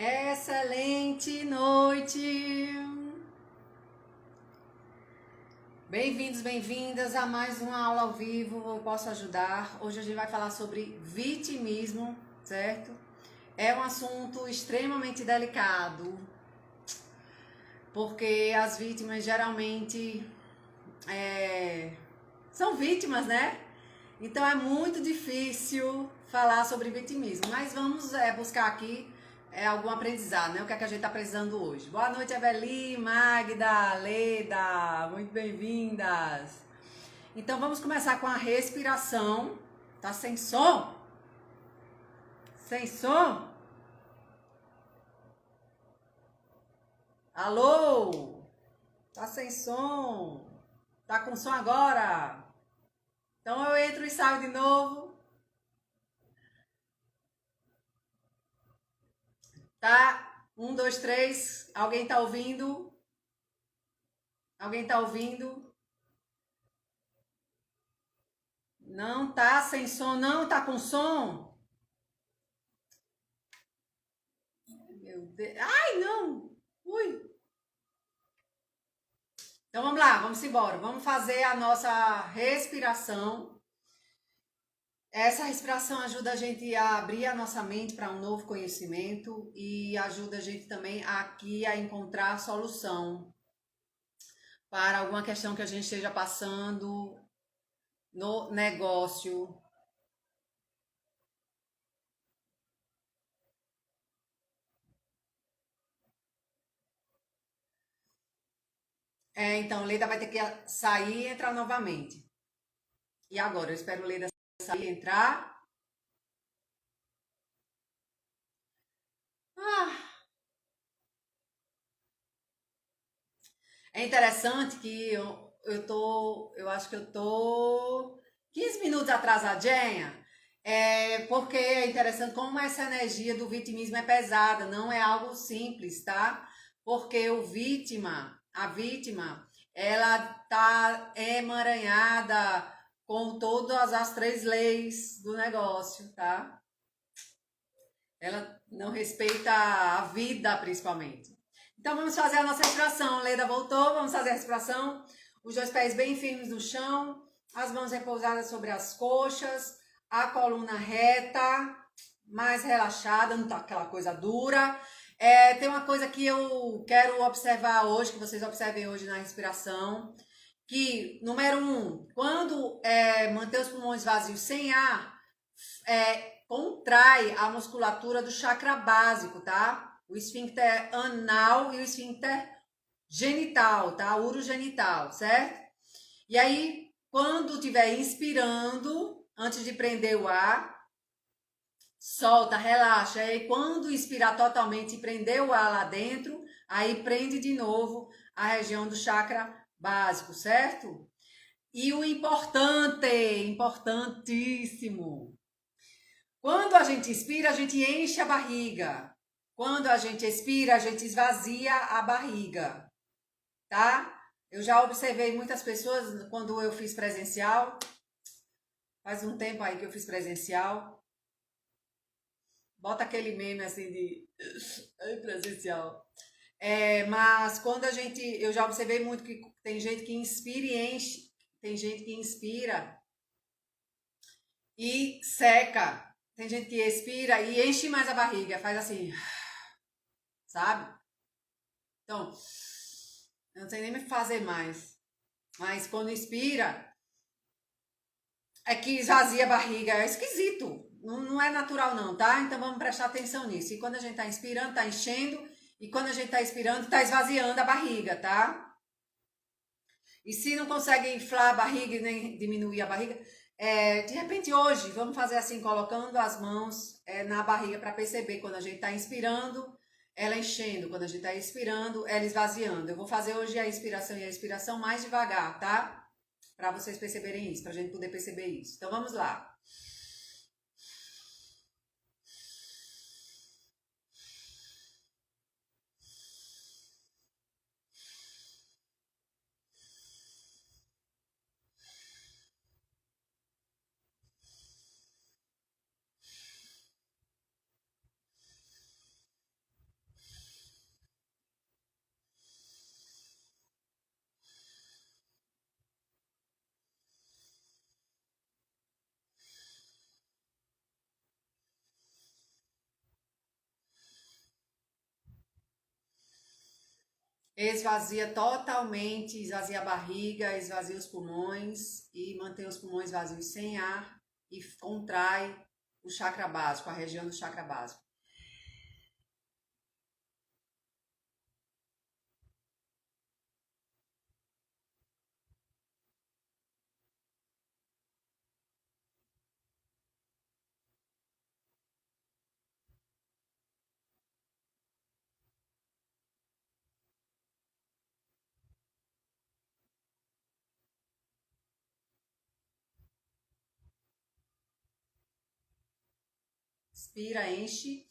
Excelente noite! Bem-vindos, bem-vindas a mais uma aula ao vivo. Eu posso ajudar. Hoje a gente vai falar sobre vitimismo, certo? É um assunto extremamente delicado, porque as vítimas geralmente são vítimas, né? Então é muito difícil falar sobre vitimismo, mas vamos buscar aqui algum aprendizado, né? O que é que a gente está precisando hoje. Boa noite, Eveli, Magda, Leda, muito bem-vindas. Então vamos começar com a respiração. Tá sem som? Sem som? Alô? Tá sem som? Tá com som agora? Então eu entro e saio de novo. Tá? 1, 2, 3. Alguém tá ouvindo? Alguém tá ouvindo? Não tá sem som, não tá com som? Meu Deus. Ai, não! Ui! Então vamos lá, vamos embora. Vamos fazer a nossa respiração. Essa respiração ajuda a gente a abrir a nossa mente para um novo conhecimento e ajuda a gente também aqui a encontrar solução para alguma questão que a gente esteja passando no negócio. Então, Leda vai ter que sair e entrar novamente. E agora? Eu espero Leda sair e entrar. Ah, é interessante que eu acho que eu tô 15 minutos atrasadinha, porque é interessante como essa energia do vitimismo é pesada, não é algo simples, tá? Porque a vítima, ela tá emaranhada com todas as três leis do negócio, tá? Ela não respeita a vida, principalmente. Então vamos fazer a nossa respiração. Leda voltou, vamos fazer a respiração. Os dois pés bem firmes no chão, as mãos repousadas sobre as coxas, a coluna reta, mais relaxada, não tá aquela coisa dura. Tem uma coisa que eu quero observar hoje, que vocês observem hoje na respiração, que, número 1, quando manter os pulmões vazios sem ar, contrai a musculatura do chakra básico, tá? O esfíncter anal e o esfíncter genital, tá? Urogenital, certo? E aí, quando estiver inspirando, antes de prender o ar, solta, relaxa. E aí, quando inspirar totalmente e prender o ar lá dentro, aí prende de novo a região do chakra básico, certo? E o importante, importantíssimo, quando a gente inspira, a gente enche a barriga. Quando a gente expira, a gente esvazia a barriga, tá? Eu já observei muitas pessoas quando eu fiz presencial. Faz um tempo aí que eu fiz presencial. Bota aquele meme assim de presencial. Mas quando eu já observei muito que tem gente que inspira e enche, tem gente que inspira e seca. Tem gente que expira e enche mais a barriga, faz assim, sabe? Então, eu não sei nem me fazer mais. Mas quando inspira, é que esvazia a barriga. É esquisito. Não é natural não, tá? Então vamos prestar atenção nisso. E quando a gente tá inspirando, tá enchendo. E quando a gente tá expirando, tá esvaziando a barriga, tá? E se não consegue inflar a barriga e nem diminuir a barriga, de repente hoje, vamos fazer assim, colocando as mãos na barriga para perceber quando a gente está inspirando, ela enchendo, quando a gente está expirando, ela esvaziando. Eu vou fazer hoje a inspiração e a expiração mais devagar, tá? Para vocês perceberem isso, para a gente poder perceber isso. Então vamos lá. Esvazia totalmente, esvazia a barriga, esvazia os pulmões e mantém os pulmões vazios sem ar e contrai o chakra básico, a região do chakra básico. Inspira, enche.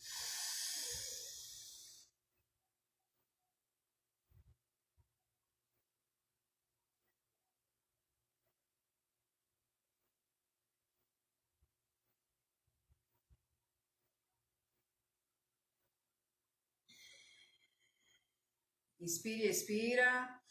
Inspira, expira.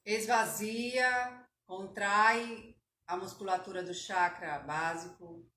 Esvazia, contrai a musculatura do chakra básico.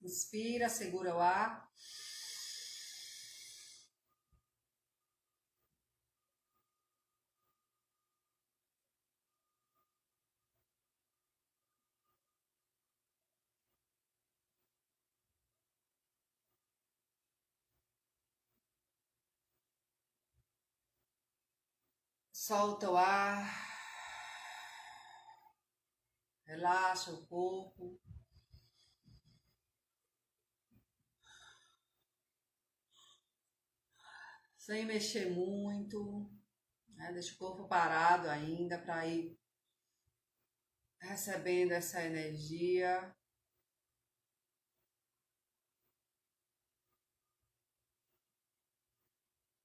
Inspira, segura o ar. Solta o ar. Relaxa o corpo. Sem mexer muito. Né? Deixa o corpo parado ainda para ir recebendo essa energia.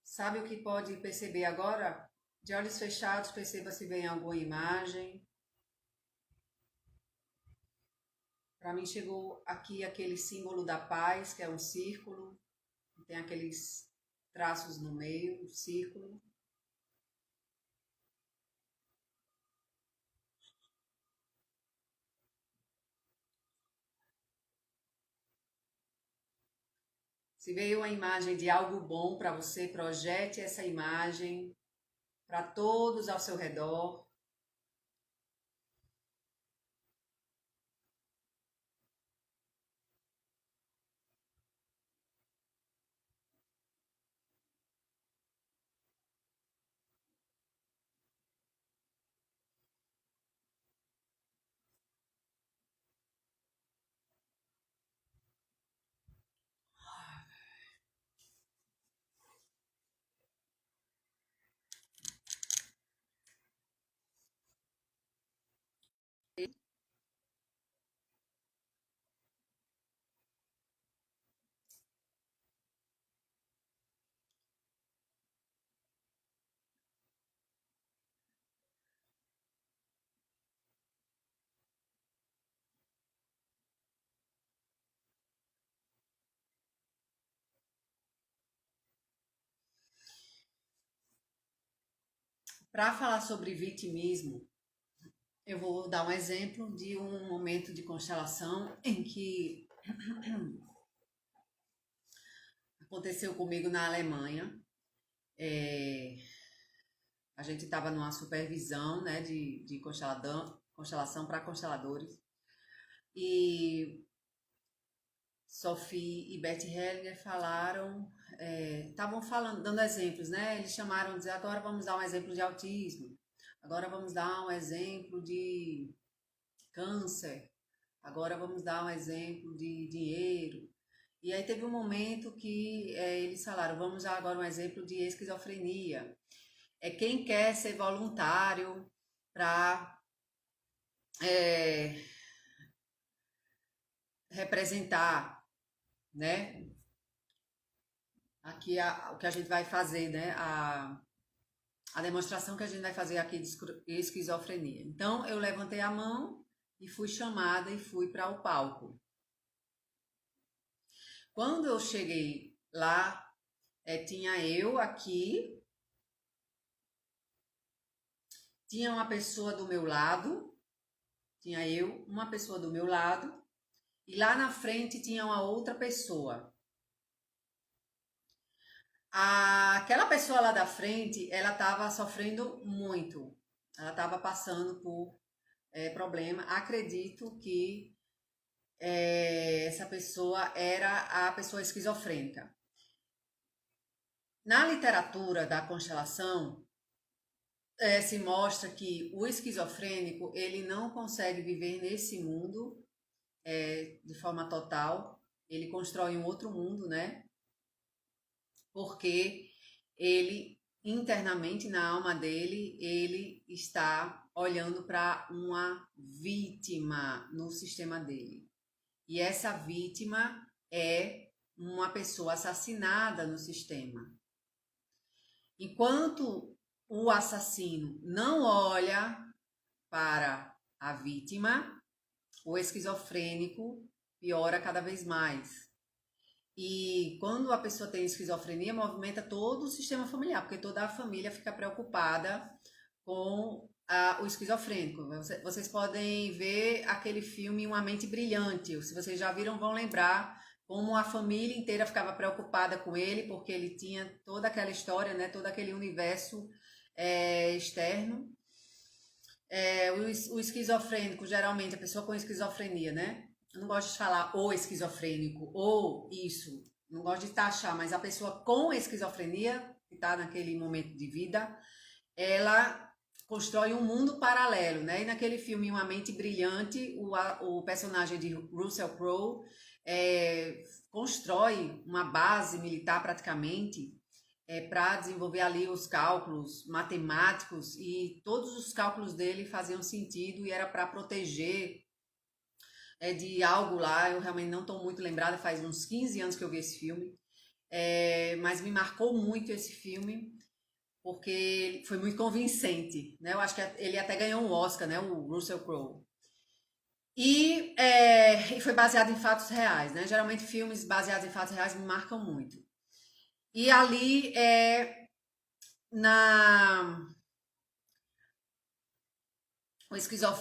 Sabe o que pode perceber agora? De olhos fechados, perceba se vem alguma imagem. Para mim chegou aqui aquele símbolo da paz, que é um círculo, tem aqueles traços no meio, um círculo. Se veio uma imagem de algo bom para você, projete essa imagem para todos ao seu redor. Para falar sobre vitimismo, eu vou dar um exemplo de um momento de constelação em que aconteceu comigo na Alemanha. A gente estava numa supervisão, né, de constelação para consteladores. E Sophie e Beth Hellinger falaram, estavam falando, dando exemplos, né? Eles chamaram de dizer, agora vamos dar um exemplo de autismo, agora vamos dar um exemplo de câncer, agora vamos dar um exemplo de dinheiro. E aí teve um momento que eles falaram, vamos dar agora um exemplo de esquizofrenia. Quem quer ser voluntário para representar, né? Aqui o que a gente vai fazer, né? A demonstração que a gente vai fazer aqui de esquizofrenia. Então, eu levantei a mão e fui chamada e fui para o palco. Quando eu cheguei lá, tinha eu aqui, tinha uma pessoa do meu lado, tinha eu, uma pessoa do meu lado, e lá na frente tinha uma outra pessoa. Aquela pessoa lá da frente, ela estava sofrendo muito, ela estava passando por problema. Acredito que essa pessoa era a pessoa esquizofrênica. Na literatura da constelação, se mostra que o esquizofrênico ele não consegue viver nesse mundo de forma total, ele constrói um outro mundo, né? Porque ele internamente na alma dele, ele está olhando para uma vítima no sistema dele. E essa vítima é uma pessoa assassinada no sistema. Enquanto o assassino não olha para a vítima, o esquizofrênico piora cada vez mais. E quando a pessoa tem esquizofrenia, movimenta todo o sistema familiar, porque toda a família fica preocupada com o esquizofrênico. Vocês podem ver aquele filme Uma Mente Brilhante. Se vocês já viram, vão lembrar como a família inteira ficava preocupada com ele, porque ele tinha toda aquela história, né, todo aquele universo externo. O esquizofrênico, geralmente, a pessoa com esquizofrenia, né? Eu não gosto de falar o esquizofrênico ou isso, não gosto de taxar, mas a pessoa com esquizofrenia, que está naquele momento de vida, ela constrói um mundo paralelo, né? E naquele filme Uma Mente Brilhante, o personagem de Russell Crowe constrói uma base militar praticamente para desenvolver ali os cálculos matemáticos, e todos os cálculos dele faziam sentido e era para proteger de algo lá. Eu realmente não estou muito lembrada, faz uns 15 anos que eu vi esse filme, mas me marcou muito esse filme, porque foi muito convincente, né? Eu acho que ele até ganhou um Oscar, né? O Russell Crowe. E foi baseado em fatos reais, né? Geralmente filmes baseados em fatos reais me marcam muito. E ali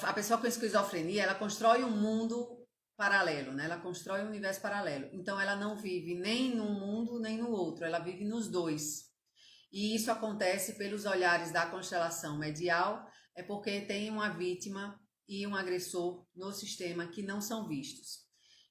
a pessoa com esquizofrenia, ela constrói um mundo paralelo, né? Ela constrói um universo paralelo. Então ela não vive nem num mundo nem no outro, ela vive nos dois. E isso acontece pelos olhares da constelação medial, é porque tem uma vítima e um agressor no sistema que não são vistos.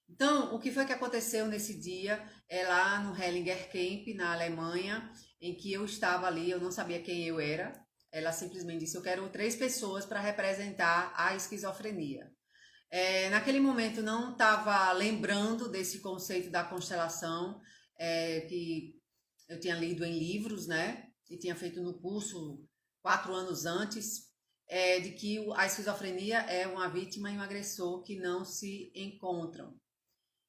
Então, o que foi que aconteceu nesse dia é lá no Hellinger Camp, na Alemanha, em que eu estava ali, eu não sabia quem eu era. Ela simplesmente disse: eu quero 3 pessoas para representar a esquizofrenia. Naquele momento não estava lembrando desse conceito da constelação, que eu tinha lido em livros, né? E tinha feito no curso 4 anos antes, de que a esquizofrenia é uma vítima e um agressor que não se encontram.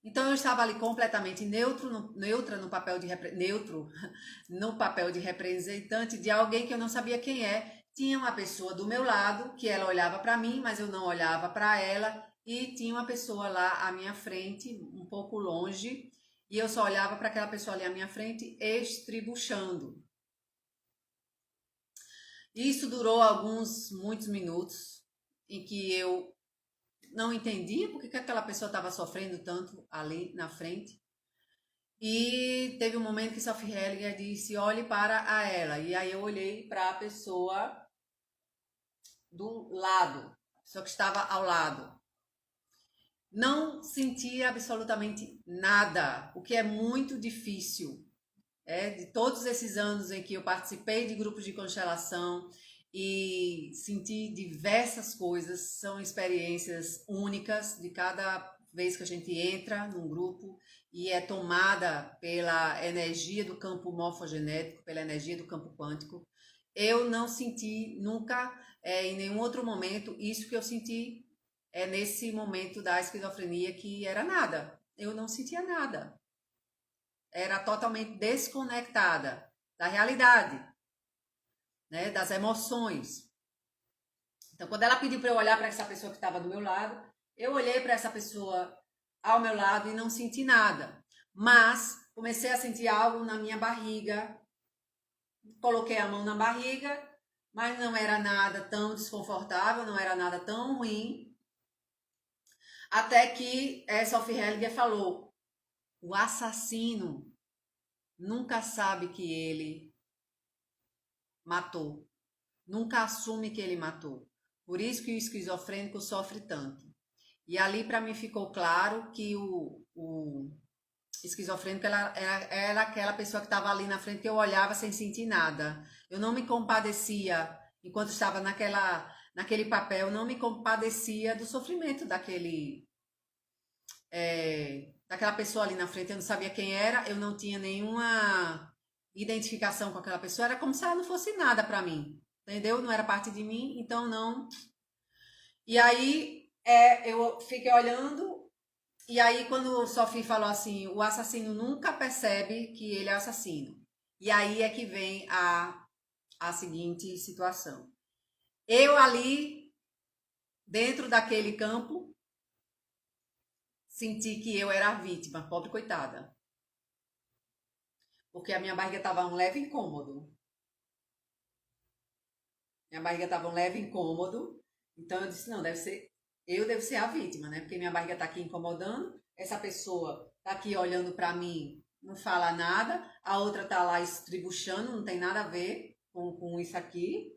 Então eu estava ali completamente neutra no papel de neutro no papel de representante de alguém que eu não sabia quem é. Tinha uma pessoa do meu lado que ela olhava para mim, mas eu não olhava para ela, e tinha uma pessoa lá à minha frente, um pouco longe, e eu só olhava para aquela pessoa ali à minha frente, estribuchando. Isso durou muitos minutos, em que eu não entendia porque que aquela pessoa estava sofrendo tanto ali na frente. E teve um momento que Sophie Hellinger disse: olhe para a ela. E aí eu olhei para a pessoa do lado, a pessoa que estava ao lado. Não sentia absolutamente nada, o que é muito difícil. De todos esses anos em que eu participei de grupos de constelação e senti diversas coisas, são experiências únicas de cada vez que a gente entra num grupo e é tomada pela energia do campo morfogenético, pela energia do campo quântico. Eu não senti nunca, em nenhum outro momento, isso que eu senti nesse momento da esquizofrenia, que era nada. Eu não sentia nada. Era totalmente desconectada da realidade, né, das emoções. Então, quando ela pediu para eu olhar para essa pessoa que estava do meu lado, eu olhei para essa pessoa ao meu lado e não senti nada. Mas comecei a sentir algo na minha barriga. Coloquei a mão na barriga, mas não era nada tão desconfortável, não era nada tão ruim. Até que Sophie Hellinger falou: o assassino nunca sabe que ele matou, nunca assume que ele matou. Por isso que o esquizofrênico sofre tanto. E ali para mim ficou claro que o esquizofrênico era aquela pessoa que estava ali na frente, que eu olhava sem sentir nada. Eu não me compadecia, enquanto estava naquele papel, não me compadecia do sofrimento daquela pessoa ali na frente. Eu não sabia quem era, eu não tinha nenhuma identificação com aquela pessoa, era como se ela não fosse nada para mim, entendeu? Não era parte de mim, então não. E aí eu fiquei olhando, e aí quando Sophie falou assim: o assassino nunca percebe que ele é assassino. E aí é que vem a seguinte situação. Eu ali, dentro daquele campo, senti que eu era a vítima, pobre coitada. Porque a minha barriga estava um leve incômodo. Minha barriga estava um leve incômodo. Então eu disse: não, eu devo ser a vítima, né? Porque minha barriga está aqui incomodando. Essa pessoa está aqui olhando para mim, não fala nada. A outra está lá estribuchando, não tem nada a ver com isso aqui.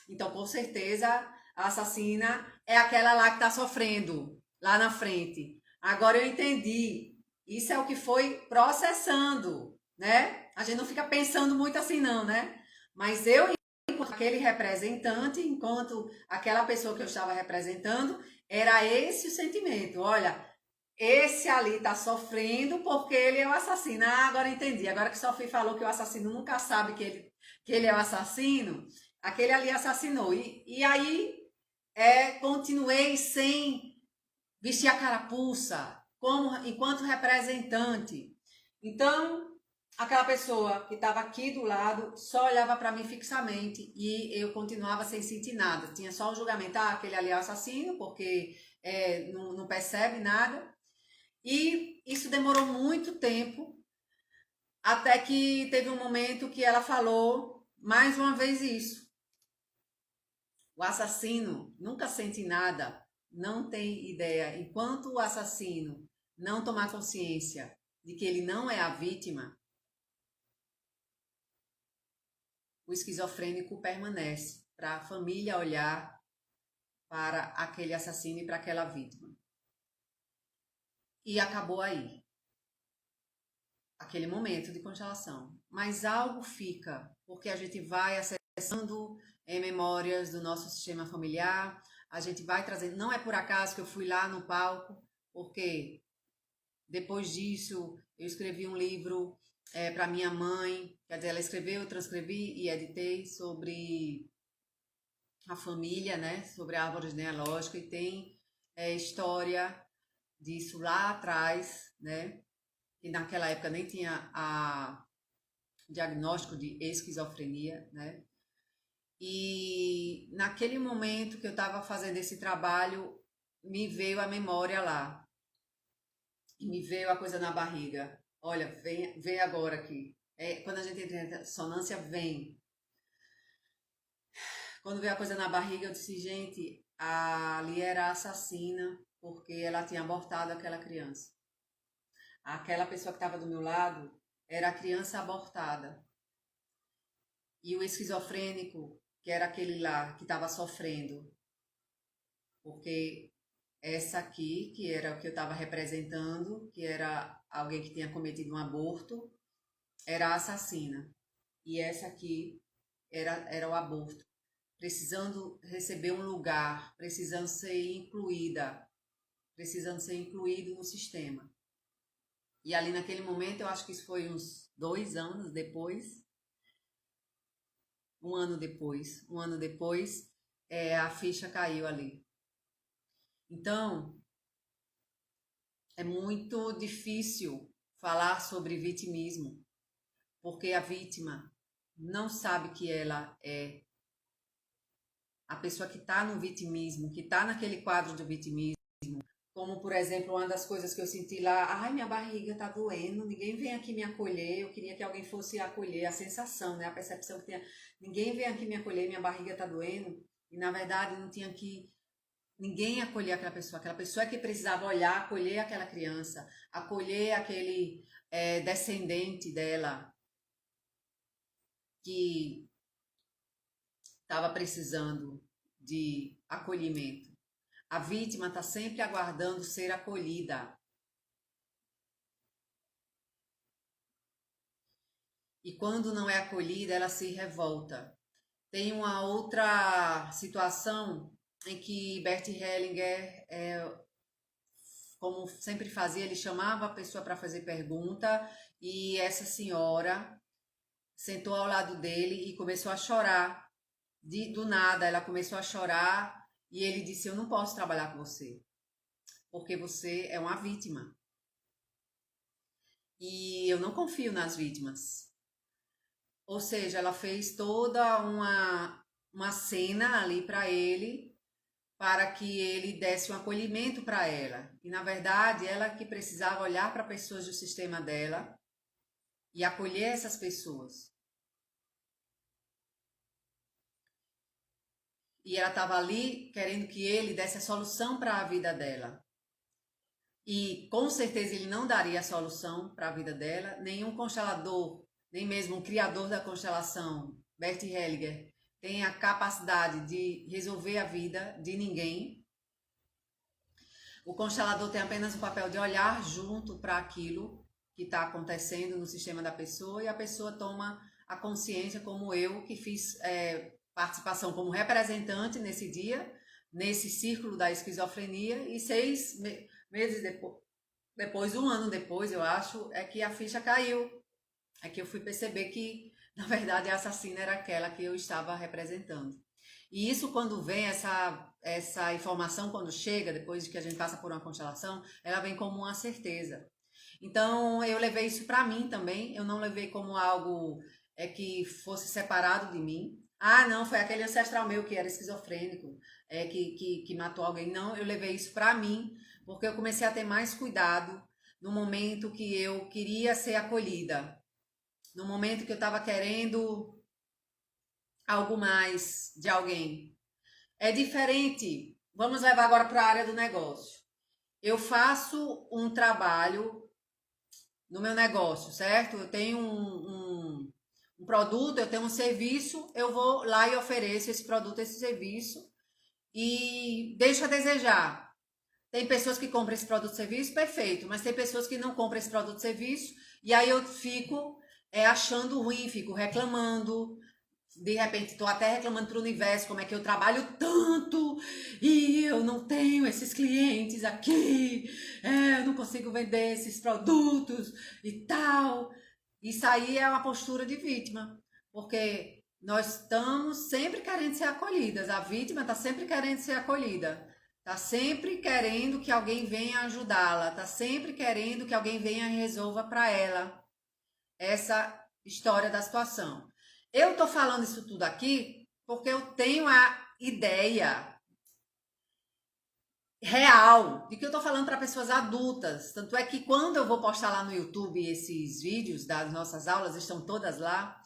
Então, com certeza, a assassina é aquela lá que está sofrendo, lá na frente. Agora eu entendi. Isso é o que foi processando, né? A gente não fica pensando muito assim, não, né? Mas eu, enquanto aquele representante, enquanto aquela pessoa que eu estava representando, era esse o sentimento. Olha, esse ali está sofrendo porque ele é o assassino. Ah, agora entendi. Agora que Sophie falou que o assassino nunca sabe que ele é o assassino, aquele ali assassinou. E aí continuei sem vestir a carapuça, enquanto representante. Então, aquela pessoa que estava aqui do lado só olhava para mim fixamente e eu continuava sem sentir nada. Tinha só o julgamento: aquele ali é o assassino, porque não percebe nada. E isso demorou muito tempo, até que teve um momento que ela falou mais uma vez isso: o assassino nunca sente nada, não tem ideia, enquanto o assassino não tomar consciência de que ele não é a vítima, o esquizofrênico permanece para a família olhar para aquele assassino e para aquela vítima. E acabou aí, aquele momento de congelação. Mas algo fica, porque a gente vai acessando memórias do nosso sistema familiar, a gente vai trazendo. Não é por acaso que eu fui lá no palco, porque depois disso eu escrevi um livro para minha mãe, quer dizer, ela escreveu, eu transcrevi e editei sobre a família, né, sobre a árvore genealógica, e tem história disso lá atrás, né, que naquela época nem tinha a diagnóstico de esquizofrenia, né, e naquele momento que eu estava fazendo esse trabalho, me veio a memória lá, e me veio a coisa na barriga. Olha, vem agora aqui. Quando a gente entra em ressonância, vem. Quando veio a coisa na barriga, eu disse, gente, ali era a assassina, porque ela tinha abortado aquela criança. Aquela pessoa que estava do meu lado era a criança abortada. E o esquizofrênico, que era aquele lá que estava sofrendo, porque essa aqui, que era o que eu estava representando, que era alguém que tinha cometido um aborto, era a assassina. E essa aqui era o aborto, precisando receber um lugar, precisando ser incluída, precisando ser incluído no sistema. E ali naquele momento, eu acho que isso foi uns 2 anos depois, um ano depois, a ficha caiu ali. Então, é muito difícil falar sobre vitimismo, porque a vítima não sabe que ela é a pessoa que está no vitimismo, que está naquele quadro do vitimismo. Como, por exemplo, uma das coisas que eu senti lá, ai, minha barriga tá doendo, ninguém vem aqui me acolher, eu queria que alguém fosse acolher, a sensação, né, a percepção que tinha, ninguém vem aqui me acolher, minha barriga tá doendo, e na verdade não tinha que ninguém acolher aquela pessoa que precisava olhar, acolher aquela criança, acolher aquele descendente dela que estava precisando de acolhimento. A vítima está sempre aguardando ser acolhida. E quando não é acolhida, ela se revolta. Tem uma outra situação em que Bert Hellinger, como sempre fazia, ele chamava a pessoa para fazer pergunta, e essa senhora sentou ao lado dele e começou a chorar. Do nada, ela começou a chorar e ele disse, eu não posso trabalhar com você, porque você é uma vítima. E eu não confio nas vítimas. Ou seja, ela fez toda uma cena ali para ele, para que ele desse um acolhimento para ela. E, na verdade, ela que precisava olhar para pessoas do sistema dela e acolher essas pessoas. E ela estava ali querendo que ele desse a solução para a vida dela. E, com certeza, ele não daria a solução para a vida dela. Nenhum constelador, nem mesmo o criador da constelação, Bert Hellinger, tem a capacidade de resolver a vida de ninguém. O constelador tem apenas o papel de olhar junto para aquilo que está acontecendo no sistema da pessoa, e a pessoa toma a consciência, como eu, que fiz participação como representante nesse dia, nesse círculo da esquizofrenia, e 6 meses depois, 1 ano depois, eu acho, é que a ficha caiu. É que eu fui perceber que, na verdade, a assassina era aquela que eu estava representando. E isso, quando vem, essa informação, quando chega, depois de que a gente passa por uma constelação, ela vem como uma certeza. Então, eu levei isso para mim também. Eu não levei como algo que fosse separado de mim. Ah, não, foi aquele ancestral meu que era esquizofrênico, que matou alguém. Não, eu levei isso para mim, porque eu comecei a ter mais cuidado no momento que eu queria ser acolhida. No momento que eu estava querendo algo mais de alguém. É diferente vamos levar agora para a área do negócio. Eu faço um trabalho no meu negócio, certo? Eu tenho um produto, eu tenho um serviço, eu vou lá e ofereço esse produto, esse serviço e deixo a desejar. Tem pessoas que compram esse produto e serviço, perfeito, mas tem pessoas que não compram esse produto e serviço e aí eu fico achando ruim, fico reclamando, de repente estou até reclamando para o universo como é que eu trabalho tanto e eu não tenho esses clientes aqui, eu não consigo vender esses produtos e tal. Isso aí é uma postura de vítima, porque nós estamos sempre querendo ser acolhidas, a vítima está sempre querendo ser acolhida, está sempre querendo que alguém venha ajudá-la, está sempre querendo que alguém venha e resolva para ela essa história da situação. Eu tô falando isso tudo aqui porque eu tenho a ideia real de que eu tô falando para pessoas adultas. Tanto é que quando eu vou postar lá no YouTube esses vídeos das nossas aulas, estão todas lá.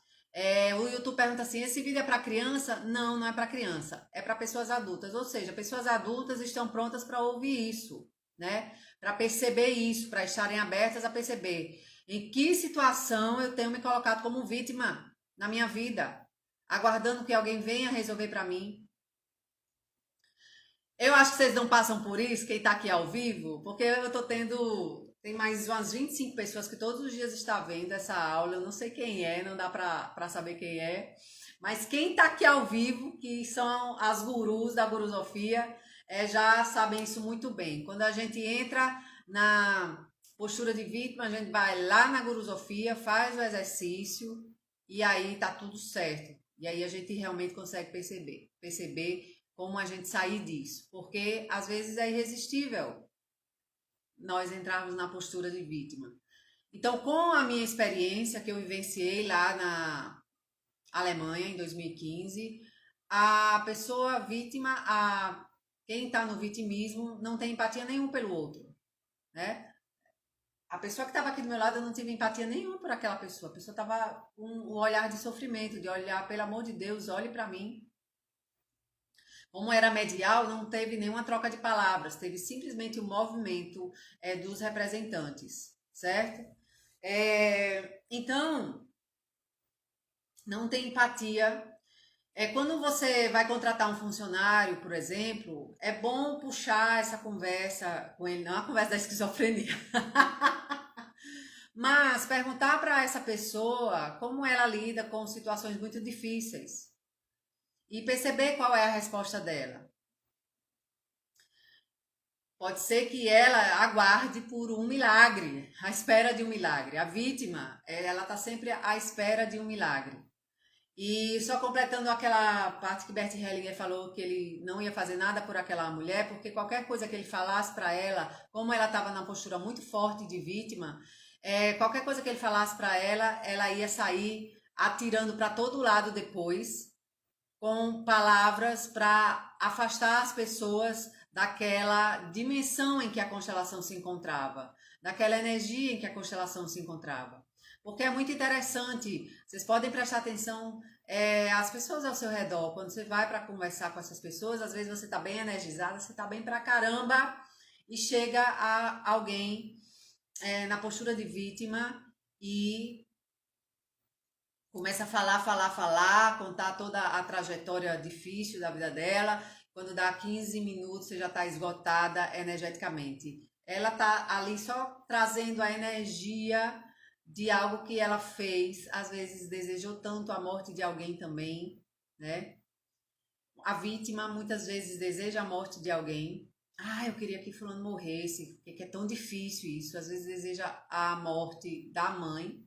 O YouTube pergunta assim: esse vídeo é para criança? Não, não é para criança, é para pessoas adultas. Ou seja, pessoas adultas estão prontas para ouvir isso, né? Para perceber isso, para estarem abertas a perceber em que situação eu tenho me colocado como vítima na minha vida, aguardando que alguém venha resolver para mim. Eu acho que vocês não passam por isso, quem tá aqui ao vivo, porque eu tô tendo. Tem mais umas 25 pessoas que todos os dias está vendo essa aula. Eu não sei quem é, não dá pra saber quem é. Mas quem tá aqui ao vivo, que são as gurus da gurusofia, já sabem isso muito bem. Quando a gente entra na postura de vítima, a gente vai lá na gurusofia, faz o exercício e aí tá tudo certo. E aí a gente realmente consegue perceber como a gente sair disso, porque às vezes é irresistível nós entrarmos na postura de vítima. Então, com a minha experiência que eu vivenciei lá na Alemanha em 2015, a pessoa vítima, quem está no vitimismo, não tem empatia nenhuma pelo outro, né? A pessoa que estava aqui do meu lado, eu não tive empatia nenhuma por aquela pessoa. A pessoa estava com um olhar de sofrimento, de olhar, pelo amor de Deus, olhe para mim. Como era medial, não teve nenhuma troca de palavras, teve simplesmente o movimento dos representantes, certo? Então, não tem empatia. Quando você vai contratar um funcionário, por exemplo, é bom puxar essa conversa com ele, não a conversa da esquizofrenia, mas perguntar para essa pessoa como ela lida com situações muito difíceis e perceber qual é a resposta dela. Pode ser que ela aguarde por um milagre, à espera de um milagre. A vítima, ela está sempre à espera de um milagre. E só completando aquela parte que Bert Hellinger falou que ele não ia fazer nada por aquela mulher, porque qualquer coisa que ele falasse para ela, como ela estava na postura muito forte de vítima, qualquer coisa que ele falasse para ela ia sair atirando para todo lado depois, com palavras para afastar as pessoas daquela dimensão em que a constelação se encontrava, daquela energia em que a constelação se encontrava. Porque é muito interessante, vocês podem prestar atenção às pessoas ao seu redor. Quando você vai para conversar com essas pessoas, às vezes você está bem energizada, você está bem pra caramba, e chega a alguém na postura de vítima e começa a falar, contar toda a trajetória difícil da vida dela. Quando dá 15 minutos, você já está esgotada energeticamente. Ela está ali só trazendo a energia de algo que ela fez. Às vezes desejou tanto a morte de alguém também, né? A vítima muitas vezes deseja a morte de alguém. Ah, eu queria que fulano morresse, porque é tão difícil isso. Às vezes deseja a morte da mãe.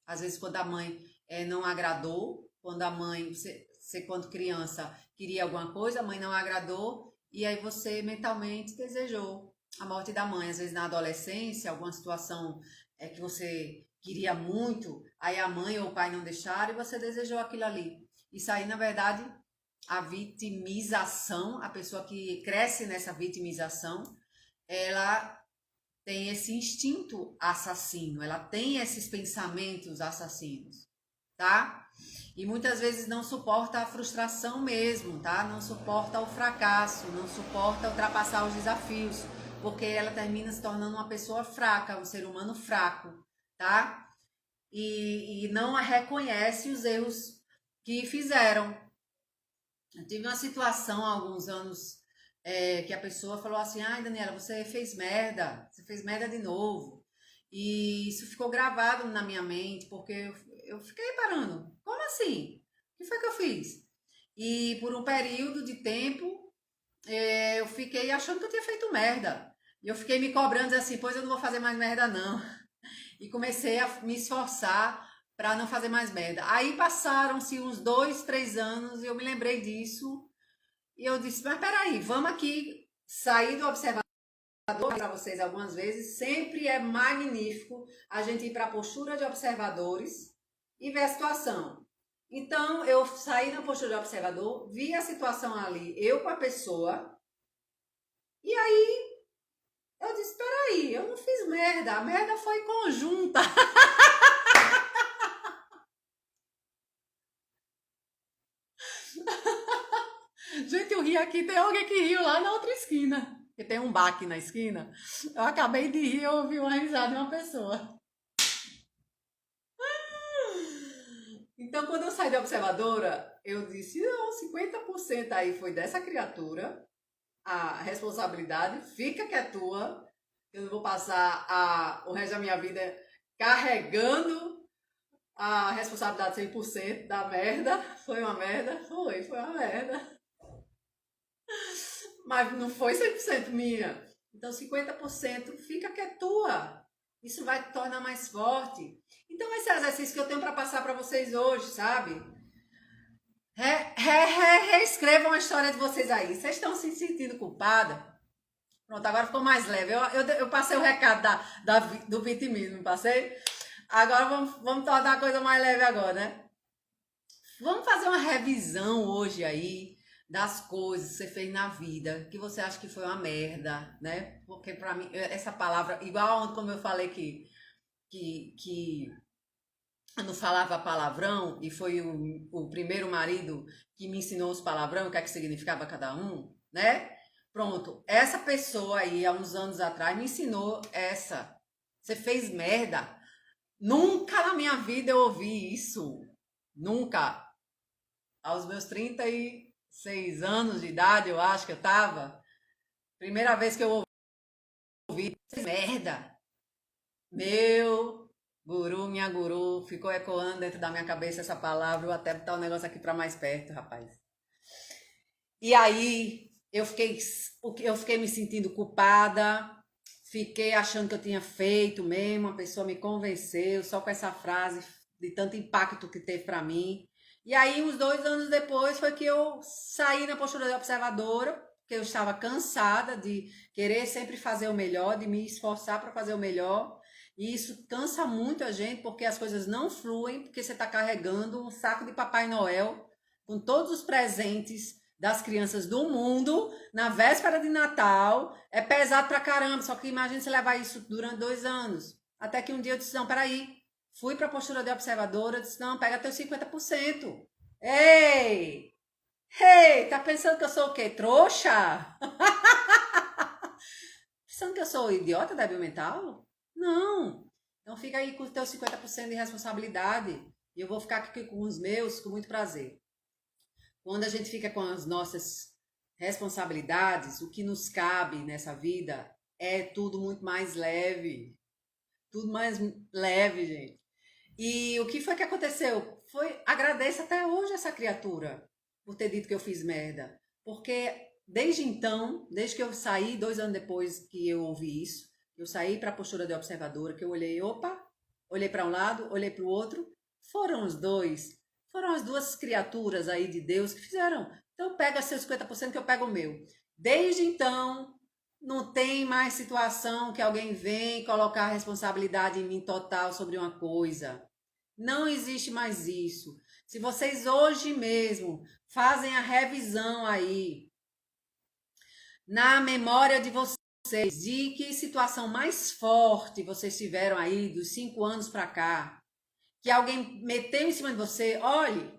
Às vezes quando a mãe não agradou, quando a mãe, você quando criança queria alguma coisa, a mãe não agradou, e aí você mentalmente desejou a morte da mãe. Às vezes na adolescência, alguma situação que você queria muito, aí a mãe ou o pai não deixaram e você desejou aquilo ali. Isso aí, na verdade, a vitimização, a pessoa que cresce nessa vitimização, ela tem esse instinto assassino, ela tem esses pensamentos assassinos. tá? E muitas vezes não suporta a frustração mesmo, tá? Não suporta o fracasso, não suporta ultrapassar os desafios, porque ela termina se tornando uma pessoa fraca, um ser humano fraco, tá? E não reconhece os erros que fizeram. Eu tive uma situação há alguns anos que a pessoa falou assim: ai, Daniela, você fez merda de novo. E isso ficou gravado na minha mente, porque eu fiquei parando. Como assim? O que foi que eu fiz? E por um período de tempo, eu fiquei achando que eu tinha feito merda. E eu fiquei me cobrando assim: pois eu não vou fazer mais merda, não. E comecei a me esforçar para não fazer mais merda. Aí passaram-se uns 2, 3 anos e eu me lembrei disso. E eu disse: mas peraí, vamos aqui sair do observador para vocês algumas vezes. Sempre é magnífico a gente ir para a postura de observadores e ver a situação. Então, eu saí na postura de observador, vi a situação ali, eu com a pessoa, e aí eu disse: peraí, eu não fiz merda, a merda foi conjunta. Gente, eu ri aqui, tem alguém que riu lá na outra esquina. Porque tem um bar aqui na esquina. Eu acabei de rir, eu ouvi uma risada de uma pessoa. Então, quando eu saí da observadora, eu disse: não, 50% aí foi dessa criatura, a responsabilidade, fica que é tua. Eu não vou passar o resto da minha vida carregando a responsabilidade 100% da merda. Foi uma merda? Foi uma merda. Mas não foi 100% minha. Então, 50% fica que é tua. Isso vai te tornar mais forte. Então, esse exercício que eu tenho para passar para vocês hoje, sabe? Reescrevam a história de vocês aí. Vocês estão se sentindo culpada? Pronto, agora ficou mais leve. Eu passei o recado do vitimismo, passei? Agora vamos tornar a coisa mais leve agora, né? Vamos fazer uma revisão hoje aí das coisas que você fez na vida, que você acha que foi uma merda, né? Porque pra mim, essa palavra, igual como eu falei que eu não falava palavrão, e foi o primeiro marido que me ensinou os palavrão, o que é que significava cada um, né? Pronto, essa pessoa aí, há uns anos atrás, me ensinou essa. Você fez merda. Nunca na minha vida eu ouvi isso. Nunca. Aos meus 36 anos de idade, eu acho que eu tava. Primeira vez que eu ouvi, merda. Meu guru, minha guru, ficou ecoando dentro da minha cabeça essa palavra. Eu até botar o negócio aqui para mais perto, rapaz. E aí eu fiquei me sentindo culpada, fiquei achando que eu tinha feito mesmo, a pessoa me convenceu só com essa frase de tanto impacto que teve para mim. E aí, uns 2 anos depois, foi que eu saí na postura de observadora, porque eu estava cansada de querer sempre fazer o melhor, de me esforçar para fazer o melhor. E isso cansa muito a gente, porque as coisas não fluem, porque você está carregando um saco de Papai Noel com todos os presentes das crianças do mundo na véspera de Natal. É pesado pra caramba, só que imagina você levar isso durante 2 anos. Até que um dia eu disse: não, peraí. Fui pra postura de observadora, disse: não, pega teu 50%. Ei! Ei, tá pensando que eu sou o quê? Trouxa? Pensando que eu sou idiota débil mental? Não. Então fica aí com o teu 50% de responsabilidade. E eu vou ficar aqui com os meus com muito prazer. Quando a gente fica com as nossas responsabilidades, o que nos cabe nessa vida é tudo muito mais leve. Tudo mais leve, gente. E o que foi que aconteceu? Agradeço até hoje essa criatura por ter dito que eu fiz merda. Porque desde então, desde que eu saí, 2 anos depois que eu ouvi isso, eu saí para a postura de observadora, que eu olhei, opa, olhei para um lado, olhei para o outro, foram os dois, foram as duas criaturas aí de Deus que fizeram. Então pega seus 50% que eu pego o meu. Desde então, não tem mais situação que alguém vem colocar a responsabilidade em mim total sobre uma coisa. Não existe mais isso. Se vocês hoje mesmo fazem a revisão aí na memória de vocês de que situação mais forte vocês tiveram aí dos 5 anos para cá, que alguém meteu em cima de você, olhe,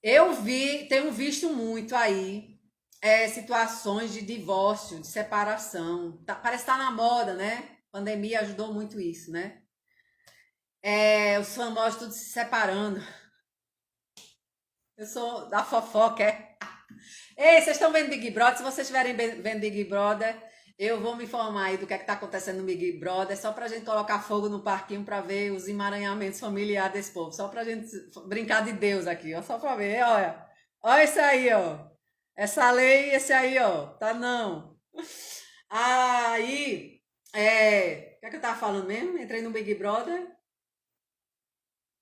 tenho visto muito aí situações de divórcio, de separação. Parece estar na moda, né? A pandemia ajudou muito isso, né? Os famosos tudo se separando. Eu sou da fofoca, é? Ei, vocês estão vendo Big Brother? Se vocês estiverem vendo Big Brother, eu vou me informar aí do que está acontecendo no Big Brother, só pra gente colocar fogo no parquinho pra ver os emaranhamentos familiares desse povo. Só pra gente brincar de Deus aqui, ó. Só pra ver, olha. Olha isso aí, ó. Essa lei, esse aí, ó. Tá não. Aí, o que é que eu tava falando mesmo? Entrei no Big Brother.